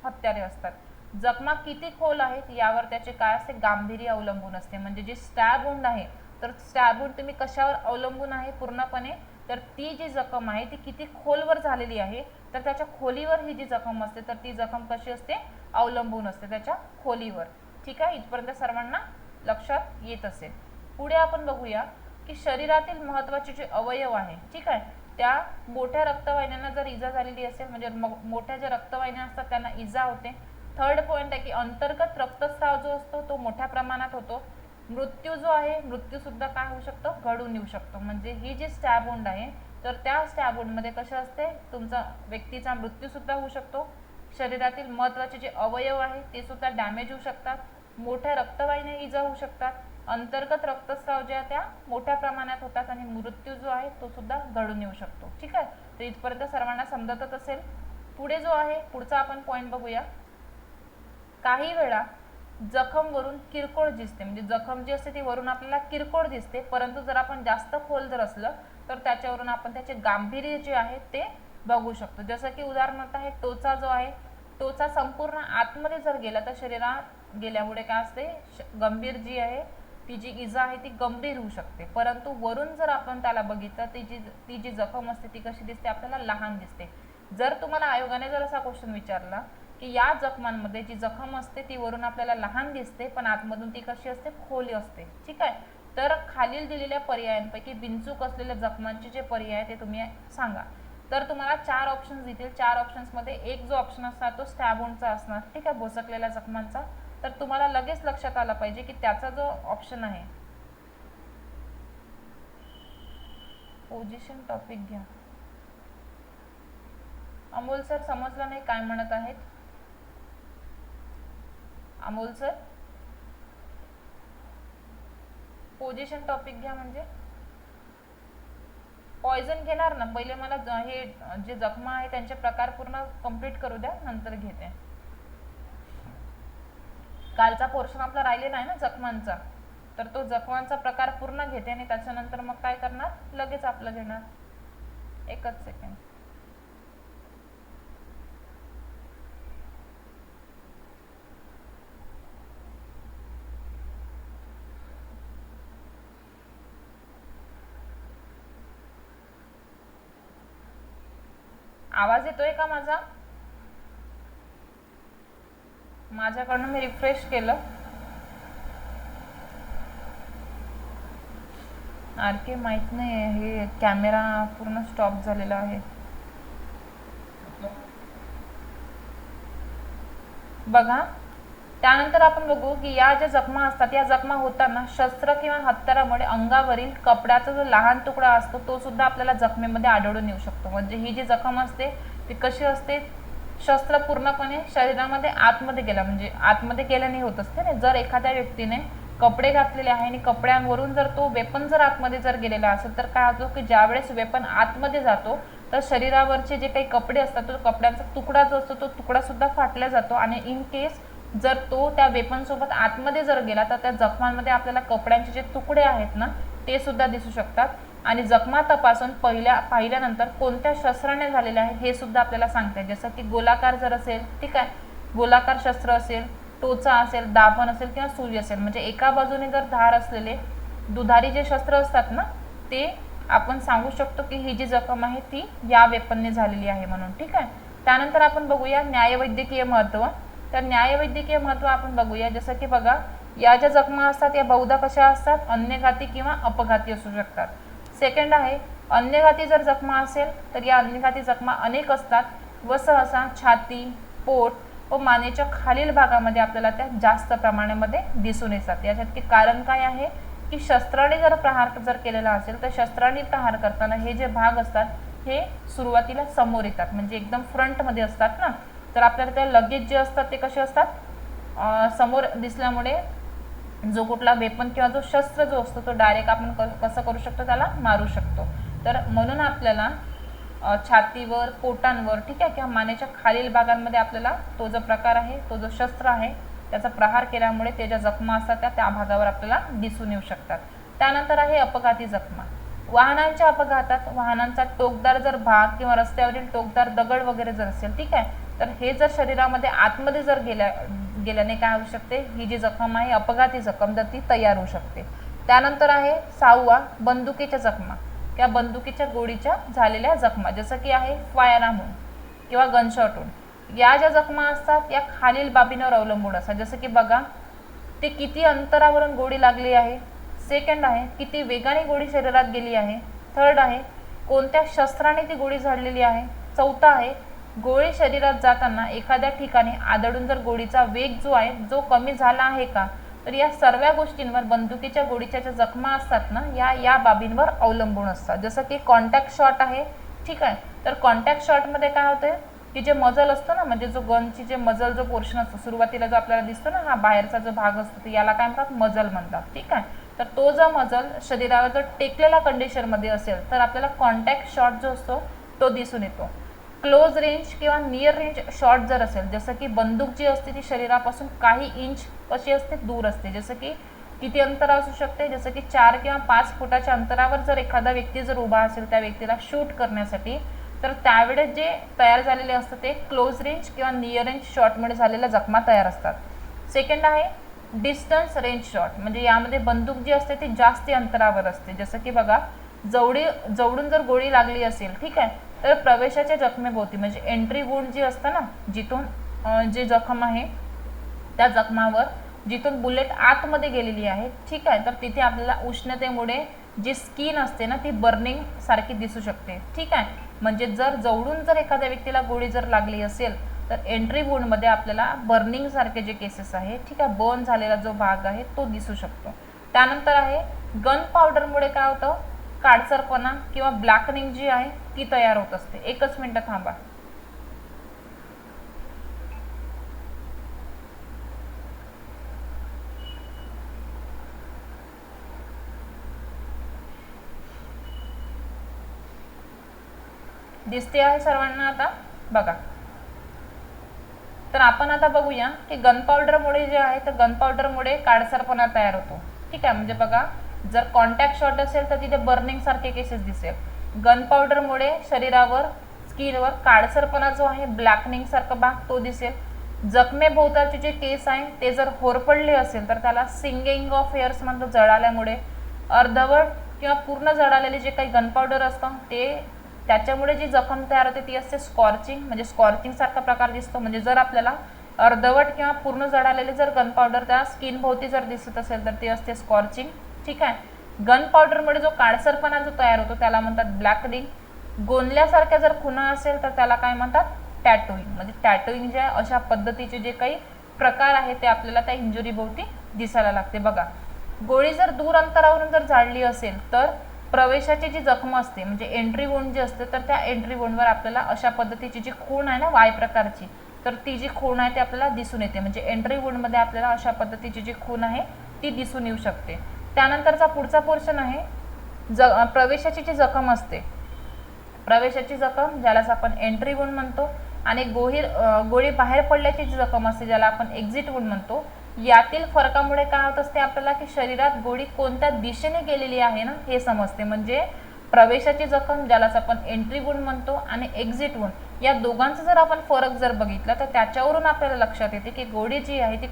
हत्यारे असतात. जखमा किती खोल आहेत यावर त्याचे काय असते, गांभीर्य अवलंबून असते. म्हणजे जी स्टॅब वुंड आहे तर स्टॅब वुंड तुम्ही कशावर अवलंबून आहे पूर्णपणे, तर ती जी जखम आहे ती किती खोलवर झालेली आहे तर त्याच्या खोलीवर ही जी जखम असते तर ती जखम कशी असते, अवलंबून असते त्याच्या खोलीवर. ठीक आहे. इथपर्यंत सर्वांना लक्षात येत असेल. पुढे आपण बघूया की शरीरातील महत्त्वाचे जे अवयव आहे, ठीक आहे, त्या मोठ्या रक्तवाहिन्यांना जर इजा झालेली असेल, म्हणजे मोठ्या ज्या रक्तवाहिन्या असतात त्यांना इजा होते. थर्ड पॉईंट आहे की अंतर्गत रक्तस्राव जो असतो तो मोठ्या प्रमाणात होतो. मृत्यू जो आहे, मृत्यू सुद्धा काय होऊ शकतो, घडून येऊ शकतो. म्हणजे ही जी स्टॅब वुंड आहे तर त्या स्टॅब वुंड मध्ये कशा असते, तुमचा व्यक्तीचा मृत्यू सुद्धा होऊ शकतो. शरीरातील महत्त्वाचे जे अवयव आहे ते सुद्धा डॅमेज होऊ शकतात. मोठ्या रक्तवाहिन्या इजा होऊ शकतात. अंतर्गत रक्तस्राव ज्या त्या मोठ्या प्रमाणात होतात आणि मृत्यू जो आहे तो सुद्धा घडून येऊ शकतो. ठीक आहे. तर इथपर्यंत सर्वांना समजतच असेल. पुढे जो आहे पुढचा आपण पॉईंट बघूया. काही वेळा जखम वरून किरकोळ दिसते, म्हणजे जखम जी असते ती वरून आपल्याला किरकोळ दिसते, परंतु जर आपण जास्त खोल जर असलं तर त्याच्यावरून आपण त्याचे गांभीर्य जे आहे ते बघू शकतो. जसं की उदाहरणार्थ आहे टोचा जो आहे, टोचा संपूर्ण आतमध्ये जर गेला तर शरीरात गेल्यामुळे काय असते, गंभीर जी आहे ती जी इजा आहे ती गंभीर होऊ शकते. परंतु वरून जर आपण त्याला बघितलं ती जी जखम असते ती कशी दिसते, आपल्याला लहान दिसते. जर तुम्हाला आयोगाने जर असा क्वेश्चन विचारला की या जखमांमध्ये जी जखम असते ती वरून आपल्याला लहान दिसते पण आतमधून ती कशी असते, खोल असते. ठीक आहे. तर खालील दिलेल्या पर्यायांपैकी बिनचूक असलेल्या जखमांचे जे पर्याय ते तुम्ही सांगा. तर तुम्हाला 4 ऑप्शन्स येतील. 4 ऑप्शन्समध्ये एक जो ऑप्शन असणार तो स्टॅब वुंडचा असणार. ठीक आहे, भोसकलेल्या जखमांचा. तर तुम्हाला लगेच लक्षात आलं पाहिजे की त्याचा जो ऑप्शन आहे, पोझिशन टॉपिक घ्या. अमोल सर समजलं नाही काय म्हणत आहेत. अमोल सर, पोझिशन टॉपिक घ्या म्हणजे पॉइझन घेणार ना, पहिले मला हे जे जखमा आहे त्यांचे प्रकार पूर्ण कंप्लीट करू द्या, नंतर घेते. कालचा पोर्शन आपला राहिलेला आहे ना जखमांचा, तर तो जखमांचा प्रकार पूर्ण घेते आणि त्याच्यानंतर मग काय करणार, लगेच आपलं घेणार. एकच सेकंड. आवाज येतोय का माझा? माझ्याकडनं मी रिफ्रेश केलं. आणखी माहित नाही, हे कॅमेरा पूर्ण स्टॉप झालेला आहे. बघा, त्यानंतर आपण बघू की या ज्या जखमा असतात, या जखमा होताना शस्त्र किंवा हत्यारामुळे अंगावरील कपड्याचा जो लहान तुकडा असतो तो सुद्धा आपल्याला जखमेमध्ये आढळून येऊ शकतो. म्हणजे ही जी जखम असते ती कशी असते, शस्त्र पूर्णपणे शरीरामध्ये आतमध्ये गेला, म्हणजे आतमध्ये गेल्याने होत असते ना. जर एखाद्या व्यक्तीने कपडे घातलेले आहे आणि कपड्यांवरून जर तो वेपन जर आतमध्ये जर गेलेला असेल तर काय होतं की ज्यावेळेस वेपन आतमध्ये जातो तर शरीरावरचे जे काही कपडे असतात तो कपड्यांचा तुकडा जो असतो तो तुकडा सुद्धा फाटला जातो. आणि इन केस जर तो त्या वेपन सोबत आतमध्ये जर गेला तर त्या जखमांमध्ये आपल्याला कपड्यांचे जे तुकडे आहेत ना ते सुद्धा दिसू शकतात. आणि जखमा तपासून पाहिल्यानंतर कोणत्या शस्त्राने झालेले आहे हे सुद्धा आपल्याला सांगते. जसं की गोलाकार जर असेल, ठीक आहे, गोलाकार शस्त्र असेल, टोचा असेल, दाभण असेल किंवा सुई असेल, म्हणजे एका बाजूने जर धार असलेले दुधारी जे शस्त्र असतात ना ते आपण सांगू शकतो की ही जी जखम आहे ती या वेपनने झालेली आहे म्हणून. ठीक आहे. त्यानंतर आपण बघूया न्यायवैद्यकीय महत्त्व. तर न्यायवैद्यकीय महत्त्व आपण बघूया. जसं की बघा, या ज्या जखमा असतात या बहुधा कशा असतात, अन्यघाती किंवा अपघाती असू शकतात. सेकंड आहे, अन्यघाती जर जखमा असेल तर या अन्यघाती जखमा अनेक असतात व सहसा छाती, पोट व मानेच्या खालील भागामध्ये आपल्याला त्या जास्त प्रमाणामध्ये दिसून येतात. याच्यात कारण काय आहे की शस्त्राने जर प्रहार जर केलेला असेल तर शस्त्राने प्रहार करताना हे जे भाग असतात हे सुरुवातीला समोर येतात, म्हणजे एकदम फ्रंटमध्ये असतात ना. तर आपल्याला त्या लगेच जे असतात ते कसे असतात, समोर दिसल्यामुळे जो कुठला वेपन किंवा जो शस्त्र जो असतो तो डायरेक्ट आपण कसं करू शकतो, त्याला मारू शकतो. तर म्हणून आपल्याला छातीवर, पोटांवर, ठीक आहे, किंवा मानेच्या खालील भागांमध्ये आपल्याला तो जो प्रकार आहे, तो जो शस्त्र आहे त्याचा प्रहार केल्यामुळे ते ज्या जखमा असतात त्या भागावर आपल्याला दिसून येऊ शकतात. त्यानंतर आहे अपघाती जखमा. वाहनांच्या अपघातात वाहनांचा टोकदार जर भाग किंवा रस्त्यावरील टोकदार दगड वगैरे जर असेल, ठीक आहे, तर हे जर शरीरामध्ये आतमध्ये जर गेल्याने काय होऊ शकते, ही जी जखम आहे अपघाती जखम तर ती तयार होऊ शकते. त्यानंतर आहे 6वा, बंदुकीच्या जखमा किंवा बंदुकीच्या गोळीच्या झालेल्या जखमा, जसं की आहे फायरआर्महून किंवा गनशॉटहून. या ज्या जखमा असतात या खालील बाबींवर अवलंबून असतात. जसं की बघा, ते किती अंतरावरून गोळी लागली आहे. सेकंड आहे, किती वेगाने गोळी शरीरात गेली आहे. थर्ड आहे, कोणत्या शस्त्राने ती गोळी झाडलेली आहे. चौथा आहे, गोळी शरीरात जाताना एखाद्या ठिकाणी आदळून जर गोळीचा वेग जो आहे जो कमी झाला आहे का. तर या सर्व गोष्टींवर बंदुकीच्या गोळीच्या ज्या जखमा असतात ना या बाबींवर अवलंबून असतात. जसं की कॉन्टॅक्ट शॉट आहे, ठीक आहे, तर कॉन्टॅक्ट शॉटमध्ये काय होते की जे मजल असतो ना, म्हणजे जो गनची जे मजल जो पोर्शन असतो सुरुवातीला जो आपल्याला दिसतो ना, हा बाहेरचा जो भाग असतो याला काय म्हणतात, मजल म्हणतात. ठीक आहे. तर तो जो मजल शरीरावर जर टेकलेला कंडिशनमध्ये असेल तर आपल्याला कॉन्टॅक्ट शॉट जो असतो तो दिसून येतो. क्लोज रेंज किंवा नियर रेंज शॉट जर असेल, जसं की बंदूक जी असते ती शरीरापासून काही इंच कशी असते, दूर असते. जसं की किती अंतर असू शकते, जसं की 4 किंवा 5 फुटाच्या अंतरावर जर एखादा व्यक्ती जर उभा असेल त्या व्यक्तीला शूट करण्यासाठी, तर त्यावेळेस जे तयार झालेले असतं ते क्लोज रेंज किंवा नियर रेंज शॉटमुळे झालेल्या जखमा तयार असतात. सेकंड आहे डिस्टन्स रेंज शॉट, म्हणजे यामध्ये बंदूक जी असते ती जास्त अंतरावर असते. जसं की बघा, जवळून जर गोळी लागली असेल, ठीक आहे, तर प्रवेशाच्या जखमेभोवती म्हणजे एंट्री वुंड जी असतं ना, जिथून जे जखम आहे त्या जखमावर जिथून बुलेट आतमध्ये गेलेली आहे, ठीक आहे, तर तिथे आपल्याला उष्णतेमुळे जी स्किन असते ना ती बर्निंग सारखी दिसू शकते. ठीक आहे, म्हणजे जर जवळून जर एखाद्या व्यक्तीला गोळी जर लागली असेल तर एंट्री वुंडमध्ये आपल्याला बर्निंग सारखे जे केसेस आहे, ठीक आहे, बर्न झालेला जो भाग आहे तो दिसू शकतो. त्यानंतर आहे गन पावडरमुळे काय होतं, काळसरपणा किंवा ब्लॅकनिंग जी आहे ती तयार होत असते. एकच मिनिट थांबा. दिसते आहे सर्वांना आता बघा. तर आपण आता बघूया की गन पावडरमुळे जे आहे तर गन पावडरमुळे काळसरपणा तयार होतो. ठीक आहे, म्हणजे बघा जर कॉन्टॅक्ट शॉट असेल तर तिथे बर्निंग सारखे केसेस दिसेल. गन पावडरमुळे शरीरावर स्किनवर काळसरपणा जो आहे ब्लॅकनिंग सारखा भाग तो दिसेल. जखमेभोवताचे जे केस आहे ते जर होरपडले असेल तर त्याला सिंगिंग ऑफ हेअर्स म्हणतो, जळाल्यामुळे. अर्धवट किंवा पूर्ण जळालेले जे काही गन पावडर असतं ते त्याच्यामुळे जी जखम तयार होते ती असते स्कॉर्चिंग, म्हणजे स्कॉर्चिंग सारखा प्रकार दिसतो. म्हणजे जर आपल्याला अर्धवट किंवा पूर्ण जळालेले जर गन पावडर त्या स्किन भोवती जर दिसत असेल तर ती असते स्कॉर्चिंग. ठीक आहे, गन पावडरमुळे जो काळसरपणा जो तयार होतो त्याला म्हणतात ब्लॅकनिंग. गोंदल्यासारख्या जर खुणा असेल तर त्याला काय म्हणतात, टॅटोईंग. म्हणजे टॅटोईंग जे आहे अशा पद्धतीचे जे काही प्रकार आहे ते आपल्याला त्या इंजुरी भोवती दिसायला लागते. बघा, गोळी जर दूर अंतरावरून जर झाडली असेल तर प्रवेशाची जी जखम असते म्हणजे एंट्री वोंड जी असते तर त्या एंट्री वोंडवर आपल्याला अशा पद्धतीची जी खूण आहे ना वाय प्रकारची, तर ती जी खूण आहे ती आपल्याला दिसून येते. म्हणजे एंट्री वोंडमध्ये आपल्याला अशा पद्धतीची जी खूण आहे ती दिसून येऊ शकते. त्यानंतरचा पुढचा पोर्शन आहे प्रवेशाची जी जखम असते. प्रवेशाची जखम ज्यालाच आपण एंट्री वुंड म्हणतो, आणि गोळी बाहेर पडल्याची जी जखम असते ज्याला आपण एक्झिट वुंड म्हणतो. यातील फरकामुळे काय होत असते आपल्याला की शरीरात गोळी कोणत्या दिशेने गेलेली आहे ना हे समजते. म्हणजे प्रवेशाची जखम ज्यालाच आपण एंट्री वुंड म्हणतो आणि एक्झिट वुंड या दोघांचा जर आपण फरक जर बघितला तर त्याच्यावरून आपल्याला लक्षात येते की गोळी जी आहे ती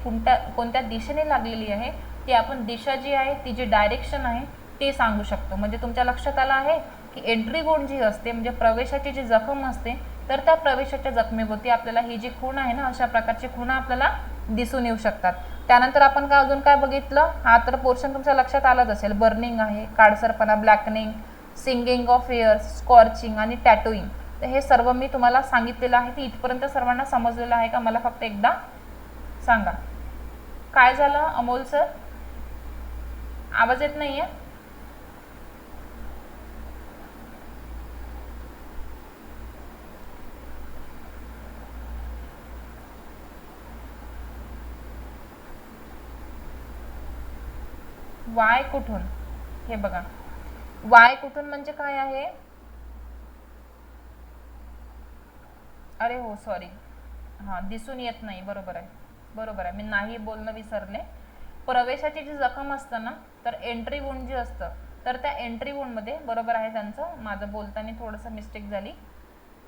कोणत्या दिशेने लागलेली आहे. ती आपण दिशा जी आहे ती जी डायरेक्शन आहे ते सांगू शकतो. म्हणजे तुमच्या लक्षात आलं आहे की एंट्री वुंड जी असते म्हणजे प्रवेशाची जी जखम असते तर त्या प्रवेशाच्या जखमेभोवती आपल्याला ही जी खूण आहे ना अशा प्रकारची खूण आपल्याला दिसून येऊ शकतात. त्यानंतर आपण काय अजून काय बघितलं, हा तर पोर्शन तुमच्या लक्षात आलाच असेल. बर्निंग आहे, काळसरपणा, ब्लॅकनिंग, सिंगिंग ऑफ हेअर्स, स्कॉर्चिंग आणि टॅटोईंग. तर हे सर्व मी तुम्हाला सांगितलेलं आहे. ती इथपर्यंत सर्वांना समजलेलं आहे का, मला फक्त एकदा सांगा. काय झालं अमोल सर, आवाज येत नाहीये? वाय कुठून, हे बघा वाय कुठून म्हणजे काय आहे. अरे हो सॉरी, हां दिसून येत नाही, बरोबर आहे बरोबर आहे, मी नाही बोलणं विसरले. प्रवेशाची जी जखम असतं ना तर एंट्री वुंड जी असतं तर त्या एंट्री वुंडमध्ये, बरोबर आहे त्यांचं, माझं बोलताना थोडंसं मिस्टेक झाली.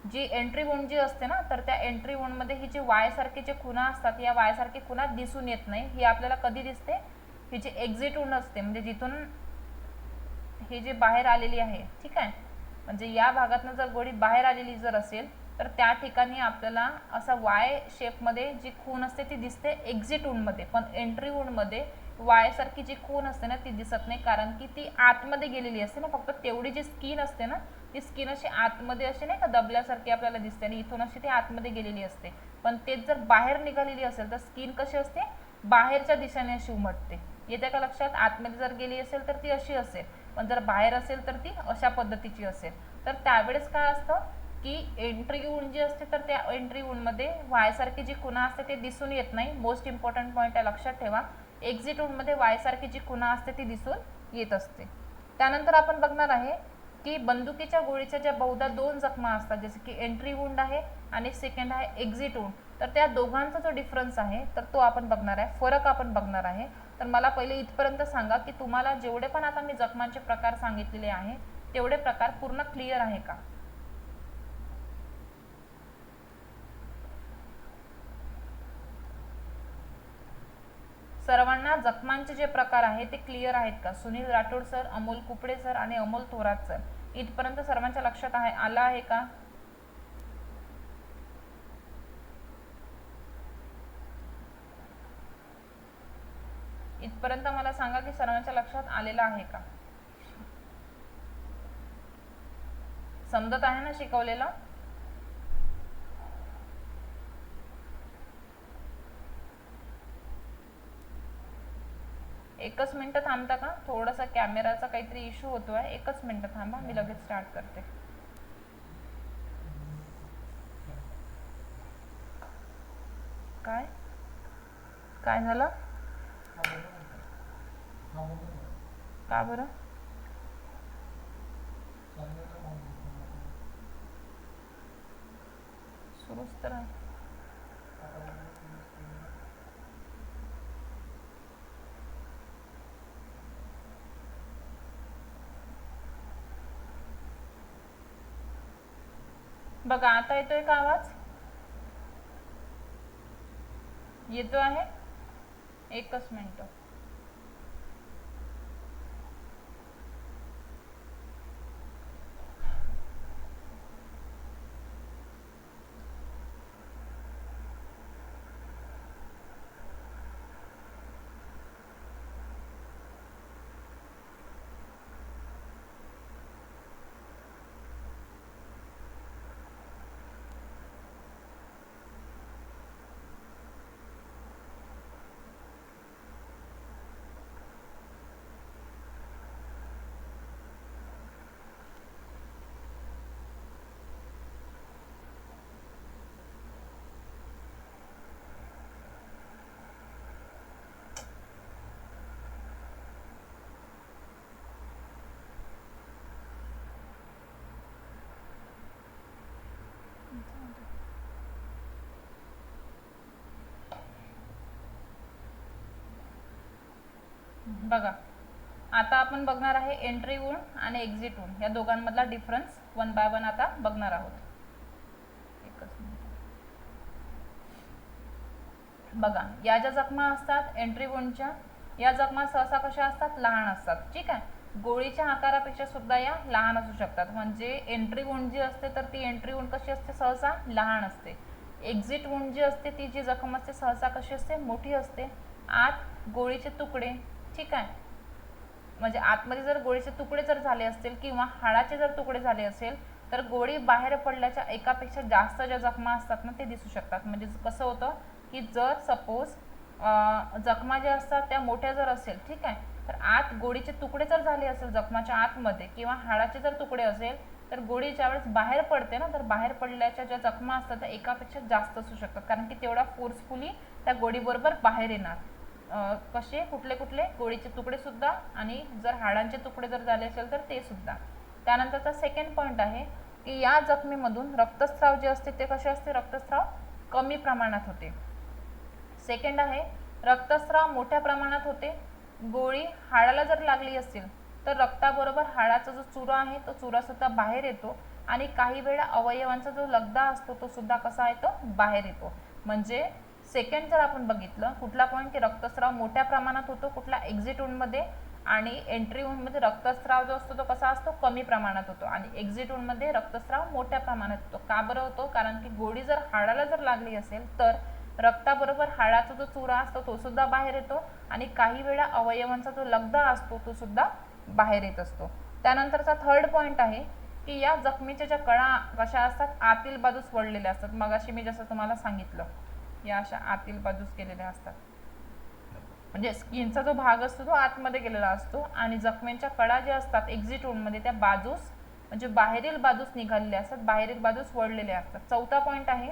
जी एंट्री वुंड जी असते ना तर त्या एंट्री वुंडमध्ये ही जी वायसारखी जी खुणा असतात या वायसारखी खुणा दिसून येत नाही. ही आपल्याला कधी दिसते, ही जी एक्झिट वुंड असते म्हणजे जिथून ही जी बाहेर आलेली आहे. ठीक आहे, म्हणजे या भागातनं जर गोळी बाहेर आलेली जर असेल तर त्या ठिकाणी आपल्याला असा वाय शेपमध्ये जी खून असते ती दिसते एक्झिट वुंडमध्ये. पण एंट्री वुंडमध्ये वायसारखी जी खून असते ना ती दिसत नाही, कारण की ती आतमध्ये गेलेली असते ना. फक्त तेवढी जी स्किन असते ना ती स्किन अशी आतमध्ये अशी नाही का दबल्यासारखी आपल्याला दिसते आणि इथून अशी ती आतमध्ये गेलेली असते. पण तेच जर बाहेर निघालेली असेल तर स्किन कशी असते, बाहेरच्या दिशेने अशी उमटते. येते का लक्षात, आतमध्ये जर गेली असेल तर ती अशी असेल, पण जर बाहेर असेल तर ती अशा पद्धतीची असेल. तर त्यावेळेस काय असतं की एंट्री वुंड जी असते तर त्या एंट्री वुंडमध्ये वायसारखी जी खुणा असते ते दिसून येत नाही. मोस्ट इम्पॉर्टंट पॉईंट आहे, लक्षात ठेवा. एक्झिट वुंडमध्ये वायसारखी जी खुणा असते ती दिसून येत असते. त्यानंतर आपण बघणार आहे की बंदुकीच्या गोळीच्या ज्या बहुधा दोन जखमा असतात, जसे की एंट्री वुंड आहे आणि सेकंड आहे एक्झिट वुंड, तर त्या दोघांचा जो डिफरन्स आहे तर तो आपण बघणार आहे, फरक आपण बघणार आहे. तर मला पहिले इथपर्यंत सांगा की तुम्हाला जेवढे पण आता मी जखमांचे प्रकार सांगितलेले आहे तेवढे प्रकार पूर्ण क्लिअर आहे का. सर्वांना जखमांचे जे प्रकार आहे ते क्लिअर आहेत का. सुनील राठोड सर, अमोल कुपडे सर आणि अमोल थोरात सर, इथपर्यंत सर्वांच्या लक्षात आहे आला आहे का. इथपर्यंत मला सांगा की सर्वांच्या लक्षात आलेला आहे का, समजत आहे ना शिकवलेलं. एकच मिनिट थांबता का, थोडासा कॅमेराचा काहीतरी इश्यू होतोय, एकच मिनिट थांबा, मी लगेच स्टार्ट करते. काय काय झालं, का बरं. सुरूच तर आहे. बघा आता येतोय का आवाज? येतो आहे? एकच मिनिट. बघा आता आपण बघणार आहे एंट्री वुंड आणि एक्झिट वुंड या दोघांमधला डिफरन्स वन बाय वन आता बघणार आहोत. एकच मिनिट. बघा या ज्या जखमा असतात एंट्री वुंडच्या, या जखमा सहसा कशा असतात? लहान असतात. ठीक आहे, गोळीच्या आकारापेक्षा सुद्धा या लहान असू शकतात. म्हणजे एंट्री वुंड जी असते तर ती एंट्री वुंड कशी असते? सहसा लहान असते. एक्झिट वुंड जी असते ती जी जखम असते सहसा कशी असते? मोठी असते. आत गोळीचे तुकडे, ठीक आहे, म्हणजे आतमध्ये जर गोळीचे तुकडे जर झाले असतील किंवा हाडाचे जर तुकडे झाले असेल तर गोळी बाहेर पडल्याच्या एकापेक्षा जास्त ज्या जखमा असतात ना ते दिसू शकतात. म्हणजे कसं होतं की जर सपोज जखमा ज्या असतात त्या मोठ्या जर असेल, ठीक आहे, तर आत गोळीचे तुकडे जर झाले असेल जखमाच्या आतमध्ये किंवा हाडाचे जर तुकडे असेल तर गोळी ज्यावेळेस बाहेर पडते ना तर बाहेर पडल्याच्या ज्या जखमा असतात त्या एकापेक्षा जास्त असू शकतात, कारण की तेवढा फोर्सफुली त्या गोळीबरोबर बाहेर येणार. कसे? कुठले कुठले? गोळीचे तुकडे सुद्धा आणि जर हाडांचे तुकडे जर झाले असेल तर ते सुद्धा. त्यानंतरचा सेकंड पॉईंट आहे की या जखमीमधून रक्तस्राव जे असते ते कसे असते? रक्तस्राव कमी प्रमाणात होते. सेकंड आहे रक्तस्राव मोठ्या प्रमाणात होते. गोळी हाडाला जर लागली असेल तर रक्ताबरोबर हाडाचा जो चुरा आहे तो चुरा सुद्धा बाहेर येतो आणि काही वेळा अवयवांचा जो लगदा असतो तो सुद्धा कसा येतो? बाहेर येतो. म्हणजे सेकंड जर आपण बघितलं कुठला पॉईंट की रक्तस्राव मोठ्या प्रमाणात होतो कुठला? एक्झिट वुंडमध्ये. आणि एंट्री वुंडमध्ये रक्तस्राव जो असतो तो कसा असतो? कमी प्रमाणात होतो. आणि एक्झिट वुंडमध्ये रक्तस्राव मोठ्या प्रमाणात होतो. का बरं होतो? कारण की गोळी जर हाडाला जर लागली असेल तर रक्ताबरोबर हाडाचा जो चुरा असतो तो सुद्धा बाहेर येतो आणि काही वेळा अवयवांचा जो लगदा असतो तो सुद्धा बाहेर येत असतो. त्यानंतरचा थर्ड पॉईंट आहे की या जखमीच्या ज्या कळा कशा असतात? आतील बाजूस वळलेल्या असतात. मगाशी मी जसं तुम्हाला सांगितलं या अशा आतील बाजूस केलेल्या असतात. म्हणजे स्किनचा जो भाग असतो तो आतमध्ये गेलेला असतो आणि जखमेंच्या कडा ज्या असतात एक्झिट वुंडमध्ये त्या बाजूस म्हणजे बाहेरील बाजूस निघालेल्या असतात, बाहेरील बाजूस वळलेल्या असतात. चौथा पॉईंट आहे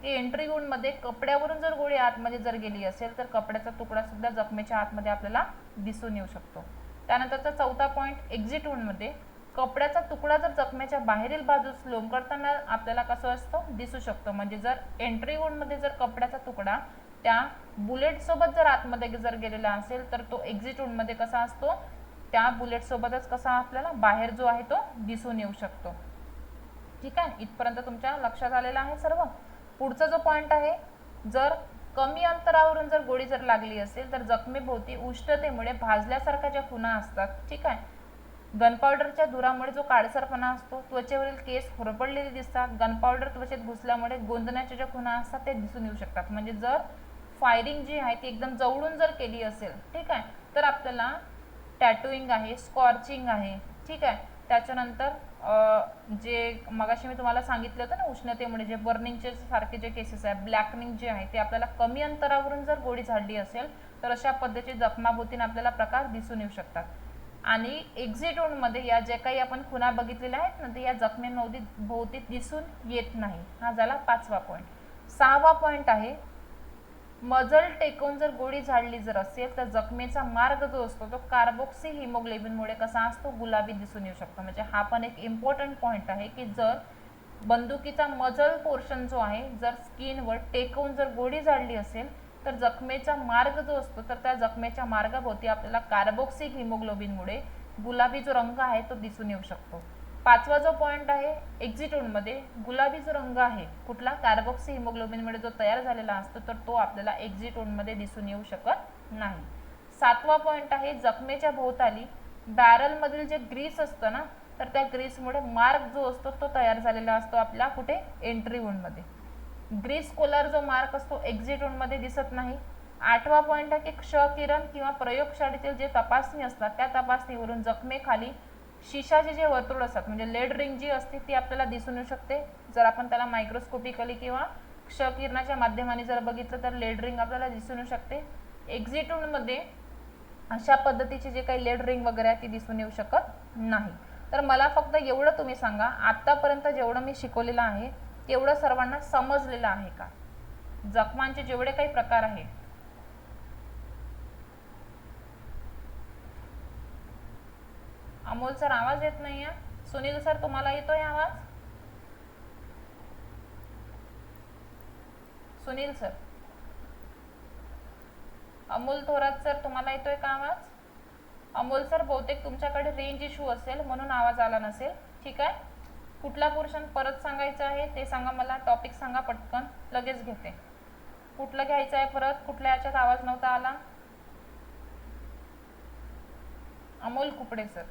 की एंट्री वुंडमध्ये कपड्यावरून जर गोळी आतमध्ये जर गेली असेल तर कपड्याचा तुकडा सुद्धा जखमेच्या आतमध्ये आपल्याला दिसून येऊ शकतो. त्यानंतरचा चौथा पॉईंट एक्झिट वुंडमध्ये कपड्याचा तुकडा जर जखमेच्या बाहेरील बाजूस लोंबकळताना आपल्याला कसं असतं? दिसू शकतो. म्हणजे जर एंट्री वुंडमध्ये जर कपड्याचा तुकडा त्या बुलेट सोबत जर आतमध्ये जर गेलेला असेल तर तो एक्झिट वुंडमध्ये कसा असतो? त्या बुलेट सोबतच कसा आपल्याला बाहेर जो आहे तो दिसून येऊ शकतो. ठीक आहे, इथपर्यंत तुमच्या लक्षात आलेलं आहे सर्व. पुढचा जो पॉईंट आहे जर कमी अंतरावरून जर गोळी जर लागली असेल तर जखमेभोवती उष्णतेमुळे भाजल्यासारख्या ज्या खुणा असतात, ठीक आहे, गनपावडरच्या धुरामुळे जो काळसरपणा असतो, त्वचेवरील केस होरपडलेले दिसतात, गनपावडर त्वचेत घुसल्यामुळे गोंदण्याच्या ज्या खुणा असतात ते दिसून येऊ शकतात. म्हणजे जर फायरिंग जी आहे ती एकदम जवळून जर केली असेल, ठीक आहे, तर आपल्याला टॅटूइंग आहे, स्कॉर्चिंग आहे, ठीक आहे, त्याच्यानंतर जे मगाशी मी तुम्हाला सांगितलं होतं ना उष्णतेमुळे जे बर्निंगचे सारखे जे केसेस आहे, ब्लॅकनिंग जे आहे ते आपल्याला कमी अंतरावरून जर गोळी झाडली असेल तर अशा पद्धतीचे जखमाभोवतीने आपल्याला प्रकार दिसून येऊ शकतात. आणि एक्झिट वुंडमध्ये या जे काही आपण खुणा बघितलेल्या आहेत ना ते या जखमेभोवती दिसून येत नाही. हा झाला पाचवा पॉईंट. सहावा पॉईंट आहे मजल टेकवून जर गोळी झाडली जर असेल तर जखमेचा मार्ग जो असतो तो कार्बोक्सी हिमोग्लोबिनमुळे कसा असतो? गुलाबी दिसून येऊ शकतो. म्हणजे हा पण एक इम्पॉर्टंट पॉईंट आहे की जर बंदुकीचा मजल पोर्शन जो आहे जर स्किनवर टेकवून जर गोळी झाडली असेल तर जखमेचा मार्ग जो असतो तर त्या जखमेच्या मार्गाभोवती आपल्याला कार्बोक्सिक हिमोग्लोबिनमुळे गुलाबी जो रंग आहे तो दिसून येऊ शकतो. पाचवा जो पॉइंट आहे एक्झिट मध्ये गुलाबी जो रंग आहे कुठला कार्बोक्सी हिमोग्लोबिनमुळे जो तयार झालेला असतो तर तो आपल्याला एक्झिट मध्ये दिसून येऊ शकत नाही. सातवा पॉइंट आहे जखमेच्या भोवताली बॅरल मधील जे ग्रीस असतं ना तर त्या ग्रीसमुळे मार्क जो असतो तो तयार झालेला असतो आपला कुठे एंट्री मध्ये. ग्रीस कोलर जो मार्क असतो एक्झिट मध्ये दिसत नाही. आठवा पॉइंट आहे की क्ष किरण किंवा प्रयोगशाळेतील जे तपासणी असतात त्या तपासणीवरून जखमेखाली शिशाचे जे वर्तुळ असतात म्हणजे लेड रिंग जी असते ती आपल्याला दिसून येऊ शकते. जर आपण त्याला मायक्रोस्कोपिकली किंवा क्ष किरणाच्या माध्यमाने जर बघितलं तर लेड रिंग आपल्याला दिसून येऊ शकते. एक्झिट मध्ये अशा पद्धतीची जे काही लेड रिंग वगैरे आहे ती दिसून येऊ शकत नाही. तर मला फक्त एवढं तुम्ही सांगा आतापर्यंत जेवढं मी शिकवलेलं आहे तेवढं सर्वांना समजलेलं आहे का? जखमांचे जेवढे काही प्रकार आहे अमोल सर आवाज येत नाहीये. सुनील सर तुम्हाला येतोय आवाज? सुनील सर, अमोल थोरात सर तुम्हाला येतोय का आवाज? अमोल सर बहुतेक तुमच्याकडे रेंज इश्यू असेल म्हणून आवाज आला नसेल. ठीक आहे, कुठला पोर्शन परत सांगायचा आहे ते सांगा मला. टॉपिक सांगा पटकन, लगेच घेते. कुठलं घ्यायचं आहे परत? कुठल्या याच्यात आवाज नव्हता आला? अमोल कुपडे सर,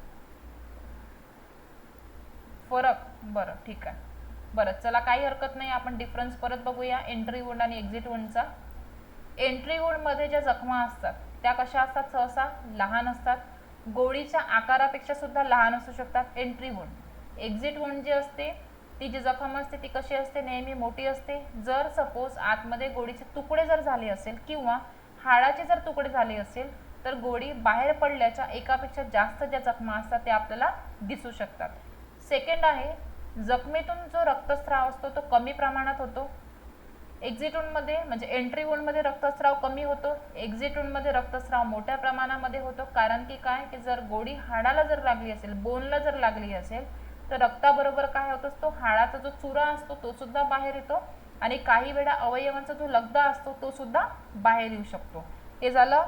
फरक, बरं ठीक आहे. बरं चला काही हरकत नाही, आपण डिफरन्स परत बघूया एंट्री वुंड आणि एक्झिट वुंडचा. एंट्री वुंडमध्ये ज्या जखमा असतात त्या कशा असतात? सहसा लहान असतात, गोळीच्या आकारापेक्षा सुद्धा लहान असू शकतात एंट्री वुंड. एक्झिट वुंड जी असते ती जी जखम असते ती कशी असते? नेहमी मोठी असते. जर सपोज आतमध्ये गोळीचे तुकडे जर झाले असेल किंवा हाडाचे जर तुकडे झाले असेल तर गोळी बाहेर पडल्याच्या एकापेक्षा जास्त ज्या जखमा असतात त्या आपल्याला दिसू शकतात. सेकंड आहे जखमेतून जो रक्तस्राव असतो तो कमी प्रमाणात होतो. एक्झिट वुंडमध्ये म्हणजे एंट्री वुंडमध्ये रक्तस्राव कमी होतो, एक्झिट वुंडमध्ये रक्तस्राव मोठ्या प्रमाणामध्ये होतो. कारण की काय की जर गोळी हाडाला जर लागली असेल, बोनला जर लागली असेल तर रक्ताबरोबर काय होत असतो? हाडाचा जो चुरा असतो तो सुद्धा बाहेर येतो आणि काही वेळा अवयवांचा जो लगदा असतो तो सुद्धा बाहेर येऊ शकतो. हे झालं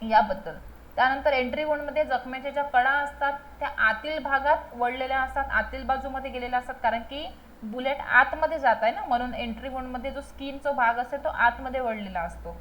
याबद्दल. त्यानंतर एंट्री वुंडमध्ये जखमेच्या ज्या कडा असतात त्या आतील भागात वळलेल्या असतात, आतील बाजूमध्ये गेलेल्या असतात. कारण की बुलेट आतमध्ये जात आहे ना, म्हणून एंट्री वुंडमध्ये जो स्किनचा भाग असेल तो आतमध्ये वळलेला असतो.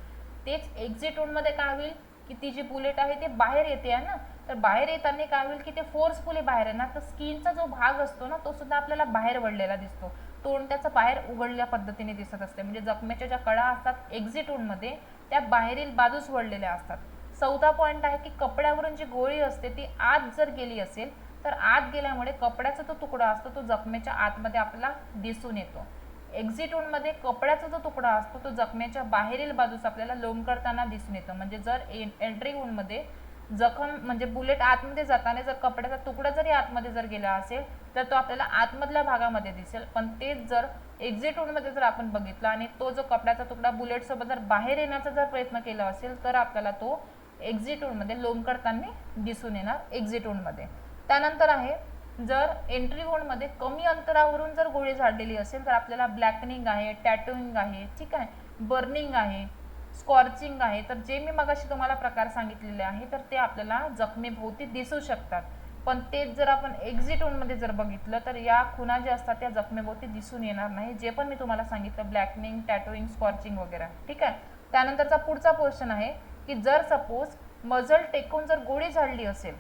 तेच एक्झिट वुंडमध्ये काय होईल की ती जी बुलेट आहे ते बाहेर येते आहे ना, तर बाहेर येताना काय होईल की ते फोर्सफुली बाहेर येणार, तर स्किनचा जो भाग असतो ना तो सुद्धा आपल्याला बाहेर वळलेला दिसतो. तोंड त्याचं बाहेर उघडल्या पद्धतीने दिसत असते. म्हणजे जखमेच्या ज्या कडा असतात एक्झिट वुंडमध्ये त्या बाहेरील बाजूस वळलेल्या असतात. चौथा पॉइंट आहे की कपड्यावरून जी गोळी असते ती आत जर गेली असेल तर आत गेल्यामुळे कपड्याचा जो तुकडा असतो तो जखमेच्या आतमध्ये आपल्याला दिसून येतो. एक्झिट वुंडमध्ये कपड्याचा जो तुकडा असतो तो जखमेच्या बाहेरील बाजूस आपल्याला लोंबकळताना दिसून येतो. म्हणजे जर एंट्री वुंडमध्ये जखम म्हणजे बुलेट आतमध्ये जाताना जर कपड्याचा तुकडा जरी आतमध्ये जर गेला असेल तर तो आपल्याला आतमधल्या भागामध्ये दिसेल. पण तेच जर एक्झिट वुंडमध्ये जर आपण बघितलं आणि तो जो कपड्याचा तुकडा बुलेट सोबत जर बाहेर येण्याचा जर प्रयत्न केला असेल तर आपल्याला तो एक्झिट वुंडमध्ये लोंबकळताना दिसून येणार एक्झिट वुंडमध्ये. त्यानंतर आहे जर एंट्री वुंडमध्ये कमी अंतरावरून जर गोळी झाडलेली असेल तर आपल्याला ब्लॅकनिंग आहे, टॅटूइंग आहे, ठीक आहे, बर्निंग आहे, स्कॉर्चिंग आहे. तर जे मी मगाशी तुम्हाला प्रकार सांगितलेले आहे तर ते आपल्याला जखमेभोवती दिसू शकतात. पण तेच जर आपण एक्झिट वुंडमध्ये जर बघितलं तर या खुणा ज्या असतात त्या जखमेभोवती दिसून येणार नाही, जे पण मी तुम्हाला सांगितलं ब्लॅकनिंग, टॅटूइंग, स्कॉर्चिंग वगैरे. ठीक आहे. त्यानंतरचा पुढचा पोर्शन आहे की जर सपोज मजल टेकून जर गोळी झाडली असेल,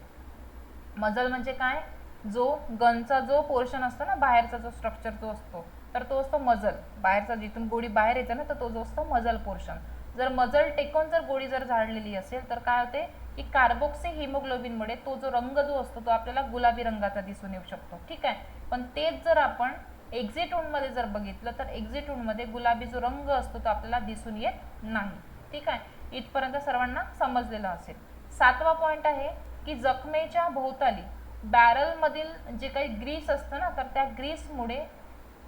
मजल म्हणजे काय? जो गनचा जो पोर्शन असतो ना बाहेरचा जो स्ट्रक्चर जो असतो तर तो असतो मजल. बाहेरचा जिथून गोळी बाहेर येते ना तर तो जो असतो मजल पोर्शन. जर मजल टेकून जर गोळी जर झाडलेली असेल तर काय होते की कार्बोक्सी हिमोग्लोबिनमुळे तो जो रंग जो असतो तो आपल्याला गुलाबी रंगाचा दिसून येऊ शकतो. ठीक आहे. पण तेच जर आपण एक्झिट वुंडमध्ये जर बघितलं तर एक्झिट वुंडमध्ये गुलाबी जो रंग असतो तो आपल्याला दिसून येत नाही. ठीक आहे. इथपर्यंत सर्वांना समजलेलं असेल. सातवा पॉइंट आहे की जखमेच्या भोवताली बॅरल मधील जे काही ग्रीस असतं ना तर त्या ग्रीसमुळे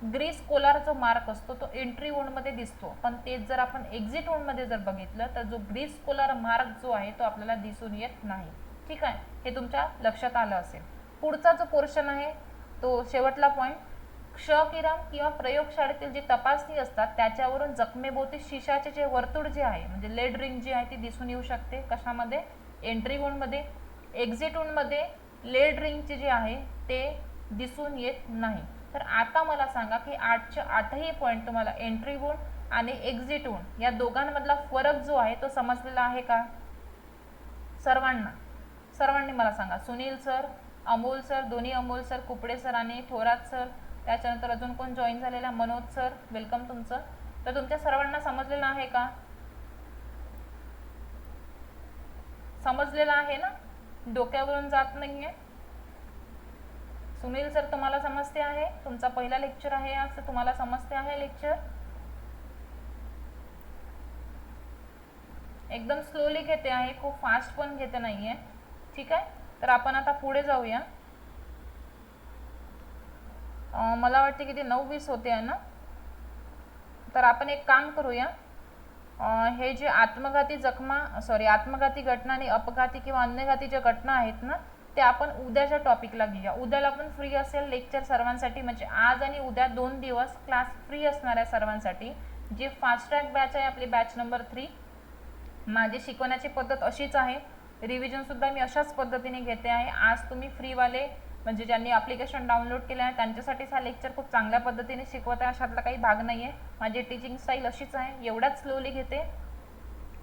ग्रीस कोलार जो मार्क असतो तो एंट्री वुंडमध्ये दिसतो. पण तेच जर आपण एक्झिट वुंडमध्ये जर बघितलं तर जो ग्रीस कोलार मार्क जो आहे तो आपल्याला दिसून येत नाही. ठीक आहे. हे तुमच्या लक्षात आलं असेल. पुढचा जो पोर्शन आहे तो शेवटला पॉइंट क्षकिरण किंवा प्रयोगशाळेतील जी तपासणी असतात त्याच्यावरून जखमेभोवती शिशाचे जे वर्तुळ जे आहे म्हणजे लेड रिंग जी आहे ती दिसून येऊ शकते. कशामध्ये? एंट्री वुंडमध्ये. एक्झिट वुंडमध्ये लेड रिंगचे जे आहे ते दिसून येत नाही. तर आता मला सांगा की 8चे 8ही पॉईंट तुम्हाला एंट्री वुंड आणि एक्झिट वुंड या दोघांमधला फरक जो आहे तो समजलेला आहे का सर्वांनी मला सांगा. सुनील सर, अमोल सर, दोन्ही अमोल सर, कुपडे सर आणि थोरात सर, त्याच्यानंतर अजून कोण जॉईन झालेला, मनोज सर, वेलकम तुमचं. तर तुमच्या सर्वांना समजलेलं आहे का? समजलेलं आहे ना? डोक्यावरून जात नाहीये. सुनील सर तुम्हाला समजते आहे? तुमचा पहिला लेक्चर आहे आज, तर तुम्हाला समजते आहे लेक्चर? एकदम स्लोली घेते आहे, खूप फास्ट पण घेते नाहीये. ठीक आहे, तर आपण आता पुढे जाऊया. मला वाटते की ते 9:20 होते आहे ना. तर आपण एक काम करूया. हे जे आत्मघाती घटना आणि अपघाती किंवा अन्यघाती ज्या घटना आहेत ना ते आपण उद्याच्या टॉपिकला घेऊया. उद्याला पण फ्री असेल लेक्चर सर्वांसाठी, म्हणजे आज आणि उद्या 2 दिवस क्लास फ्री असणार आहे सर्वांसाठी. जे फास्ट ट्रॅक बॅच आहे आपली बॅच नंबर 3, माझी शिकवण्याची पद्धत अशीच आहे. रिव्हिजन सुद्धा मी अशाच पद्धतीने घेते आहे. आज तुम्ही फ्रीवाले म्हणजे ज्यांनी ॲप्लिकेशन डाउनलोड केलं आहे त्यांच्यासाठीच हा लेक्चर खूप चांगल्या पद्धतीने शिकवत आहे, अशातला काही भाग नाही आहे. माझी टीचिंग स्टाईल अशीच आहे, एवढ्याच स्लोली घेते,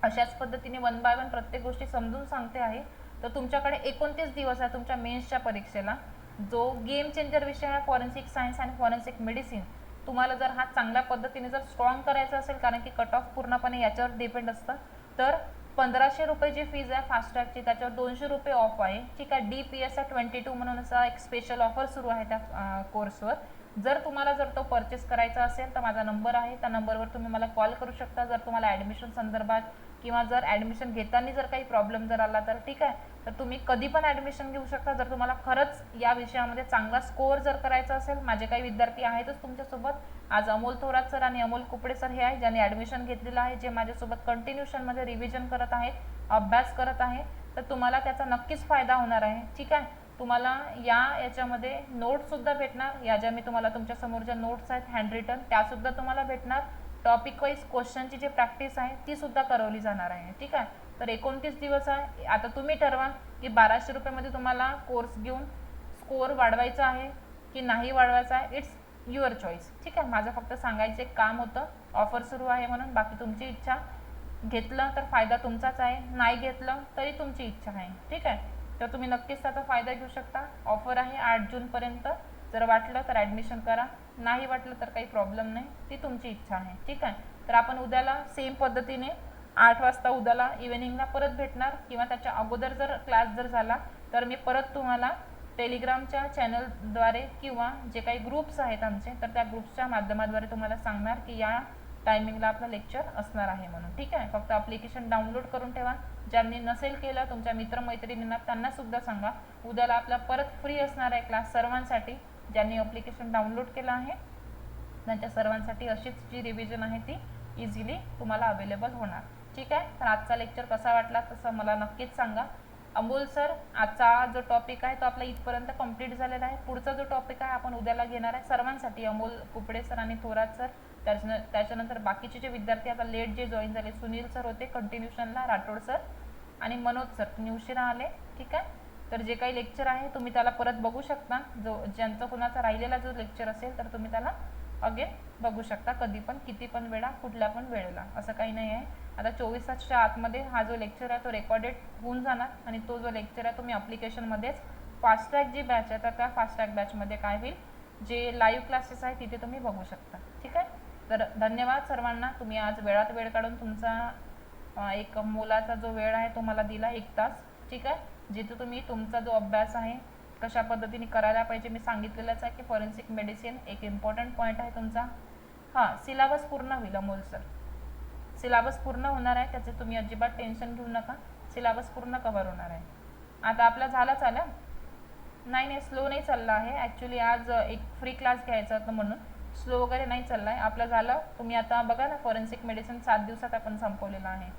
अशाच पद्धतीने 1 बाय 1 प्रत्येक गोष्टी समजून सांगते आहे. तर तुमच्याकडे 29 दिवस आहे तुमच्या मेन्सच्या परीक्षेला. जो गेम चेंजर विषय आहे फॉरेन्सिक सायन्स आणि फॉरेन्सिक मेडिसिन, तुम्हाला जर हा चांगल्या पद्धतीने जर स्ट्रॉंग करायचा असेल, कारण की कट ऑफ पूर्णपणे याच्यावर डिपेंड असतं, तर 1500 रुपये जी फीज आहे फास्ट ट्रॅकची त्याच्यावर 200 रुपये ऑफ आहे. ठीक आहे, DPSR 22 म्हणून असा एक स्पेशल ऑफर सुरू आहे त्या कोर्सवर. जर तुम्हाला तो परचेस करायचा असेल तर माझा नंबर आहे, त्या नंबरवर तुम्ही मला कॉल करू शकता जर तुम्हाला ॲडमिशन संदर्भात किंवा जर ॲडमिशन घेताना जर काही प्रॉब्लेम जर आला तर. ठीक आहे, तर तुम्ही कधी पण ॲडमिशन घेऊ शकता जर तुम्हाला खरंच या विषयामध्ये चांगला स्कोअर जर करायचा असेल. माझे काही विद्यार्थी आहेतच तुमच्यासोबत. आज अमोल थोरात सर आणि अमोल कुपडे सर हे आहे ज्यांनी ॲडमिशन घेतलेलं आहे, जे माझ्यासोबत कंटिन्यूशनमध्ये रिव्हिजन करत आहेत, अभ्यास करत आहे. तर तुम्हाला त्याचा नक्कीच फायदा होणार आहे. ठीक आहे, तुम्हाला याच्यामध्ये नोट्ससुद्धा भेटणार. या ज्या मी तुम्हाला तुमच्यासमोर ज्या नोट्स आहेत हँड रिटन त्यासुद्धा तुम्हाला भेटणार. टॉपिक वाईज क्वेश्चनची जी प्रॅक्टिस आहे ती सुद्धा करवली जाणार आहे. ठीक आहे, तर 29 दिवस आहे. आता तुम्ही ठरवा की 1200 रुपयामध्ये तुम्हाला कोर्स घेऊन स्कोअर वाढवायचा आहे की नाही वाढवायचा आहे. It's your choice. ठीक आहे, माझं फक्त सांगायचं एक काम होतं, ऑफर सुरू आहे म्हणून. बाकी तुमची इच्छा, घेतलं तर फायदा तुमचाच आहे, नाही घेतलं तरी तुमची इच्छा आहे. ठीक आहे, तर तुम्ही नक्कीच त्याचा फायदा घेऊ शकता. ऑफर आहे 8 जूनपर्यंत. जर वाटलं तर ॲडमिशन करा, नाही वाटलं तर काही प्रॉब्लेम नाही, ती तुमची इच्छा आहे. ठीक आहे, तर आपण उद्याला सेम पद्धतीने 8 वाजता उद्याला इव्हिनिंगला परत भेटणार, किंवा त्याच्या अगोदर जर क्लास जर झाला तर मी परत तुम्हाला टेलिग्रामच्या चॅनलद्वारे किंवा जे काही ग्रुप्स आहेत आमचे तर त्या ग्रुप्सच्या माध्यमाद्वारे तुम्हाला सांगणार की या टायमिंगला आपलं लेक्चर असणार आहे म्हणून. ठीक आहे, फक्त ॲप्लिकेशन डाउनलोड करून ठेवा. ज्यांनी नसेल केलं तुमच्या मित्रमैत्रिणींना त्यांनासुद्धा सांगा. उद्याला आपला परत फ्री असणार आहे क्लास सर्वांसाठी. ज्यांनी ॲप्लिकेशन डाउनलोड केलं आहे त्यांच्या सर्वांसाठी अशीच जी रिव्हिजन आहे ती इझिली तुम्हाला अवेलेबल होणार. ठीक आहे, तर आजचा लेक्चर कसा वाटला तसं मला नक्कीच सांगा. अमोल सर, आजचा जो टॉपिक आहे तो आपला इथपर्यंत कंप्लीट झालेला आहे. पुढचा जो टॉपिक आहे आपण उद्याला घेणार आहे सर्वांसाठी. अमोल कुपडे सर आणि थोरात सर, त्याच्यानंतर बाकीचे जे विद्यार्थी आता लेट जे जॉईन झाले, सुनील सर होते कंटिन्यूशनला, राठोड सर आणि मनोज सर तुम्ही उशिरा आले. ठीक आहे, तर जे काही लेक्चर आहे तुम्ही त्याला परत बघू शकता. ज्यांचा कुणाचा राहिलेला जो लेक्चर असेल तर तुम्ही त्याला अगेन बघू शकता, कधी पण, किती पण वेळा, कुठल्या पण वेळेला, असं काही नाही आहे. आता 24 तासच्या आतमध्ये हा जो लेक्चर आहे तो रेकॉर्डेड होऊन जाणार आणि तो जो लेक्चर आहे तुम्ही ॲप्लिकेशनमध्येच फास्ट ट्रॅक जी बॅच आहे तर त्या फास्ट ट्रॅक बॅचमध्ये काय होईल, जे लाईव्ह क्लासेस आहे तिथे तुम्ही बघू शकता. ठीक आहे, तर धन्यवाद सर्वांना. तुम्ही आज वेळात वेळ काढून तुमचा एक मोलाचा जो वेळ आहे तो मला दिला, 1 तास. ठीक आहे, जिथे तुम्ही तुमचा जो अभ्यास आहे कशा पद्धतीने करायला पाहिजे मी सांगितलेलंच आहे की फॉरेन्सिक मेडिसिन एक इम्पॉर्टंट पॉईंट आहे तुमचा. हां, सिलेबस पूर्ण होईल अमोल सर, सिलेबस पूर्ण होणार आहे, त्याचे तुम्ही अजिबात टेन्शन घेऊ नका. सिलेबस पूर्ण कव्हर होणार आहे. आता आपला झाला नाही, स्लो नाही चालला आहे. ॲक्च्युली आज एक फ्री क्लास घ्यायचा होता म्हणून स्लो वगैरे नाही चालला आहे. आपलं झालं. तुम्ही आता बघा ना, फॉरेन्सिक मेडिसिन 7 दिवसात आपण संपवलेलं आहे.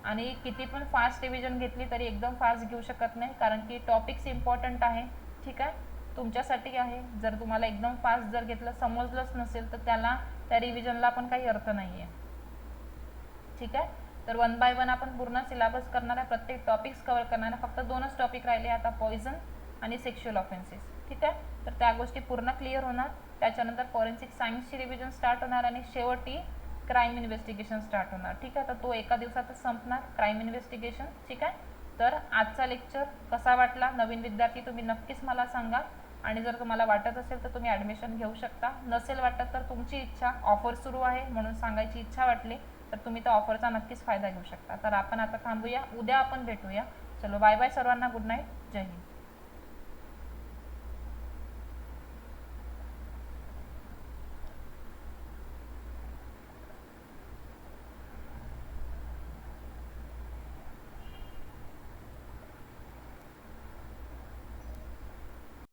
आणि किती पण फास्ट रिव्हिजन घेतली तरी एकदम फास्ट घेऊ शकत नाही, कारण की टॉपिक्स इम्पॉर्टंट आहे. ठीक आहे, तुमच्यासाठी आहे. जर तुम्हाला एकदम फास्ट जर घेतलं समजलंच नसेल तर त्या रिव्हिजनला पण काही अर्थ नाही आहे. ठीक आहे. तर 1 बाय 1 आपण पूर्ण सिलेबस करणार आहे, प्रत्येक टॉपिक्स कव्हर करणार आहे. फक्त 2च टॉपिक राहिले आता, पॉइझन आणि सेक्शुअल ऑफेन्सेस. ठीक आहे. तर त्या गोष्टी पूर्ण क्लिअर होणार. त्याच्यानंतर फॉरेन्सिक सायन्सची रिव्हिजन स्टार्ट होणार आणि शेवटी क्राईम इन्व्हेस्टिगेशन स्टार्ट होणार. ठीक आहे. तर तो एका दिवसातच संपणार, क्राईम इन्व्हेस्टिगेशन. ठीक आहे. तर आजचा लेक्चर कसा वाटला, नवीन विद्यार्थी तुम्ही नक्कीच मला सांगा. आणि जर तुम्हाला वाटत असेल तर तुम्ही ॲडमिशन घेऊ शकता. नसेल वाटत तर तुमची इच्छा, ऑफर सुरू आहे म्हणून सांगायची इच्छा वाटली तर तुम्ही त्या ऑफरचा नक्कीच फायदा घेऊ शकता. तर आपण आता थांबूया, उद्या आपण भेटूया. चलो बाय बाय सर्वांना, गुड नाईट, जय हिंद.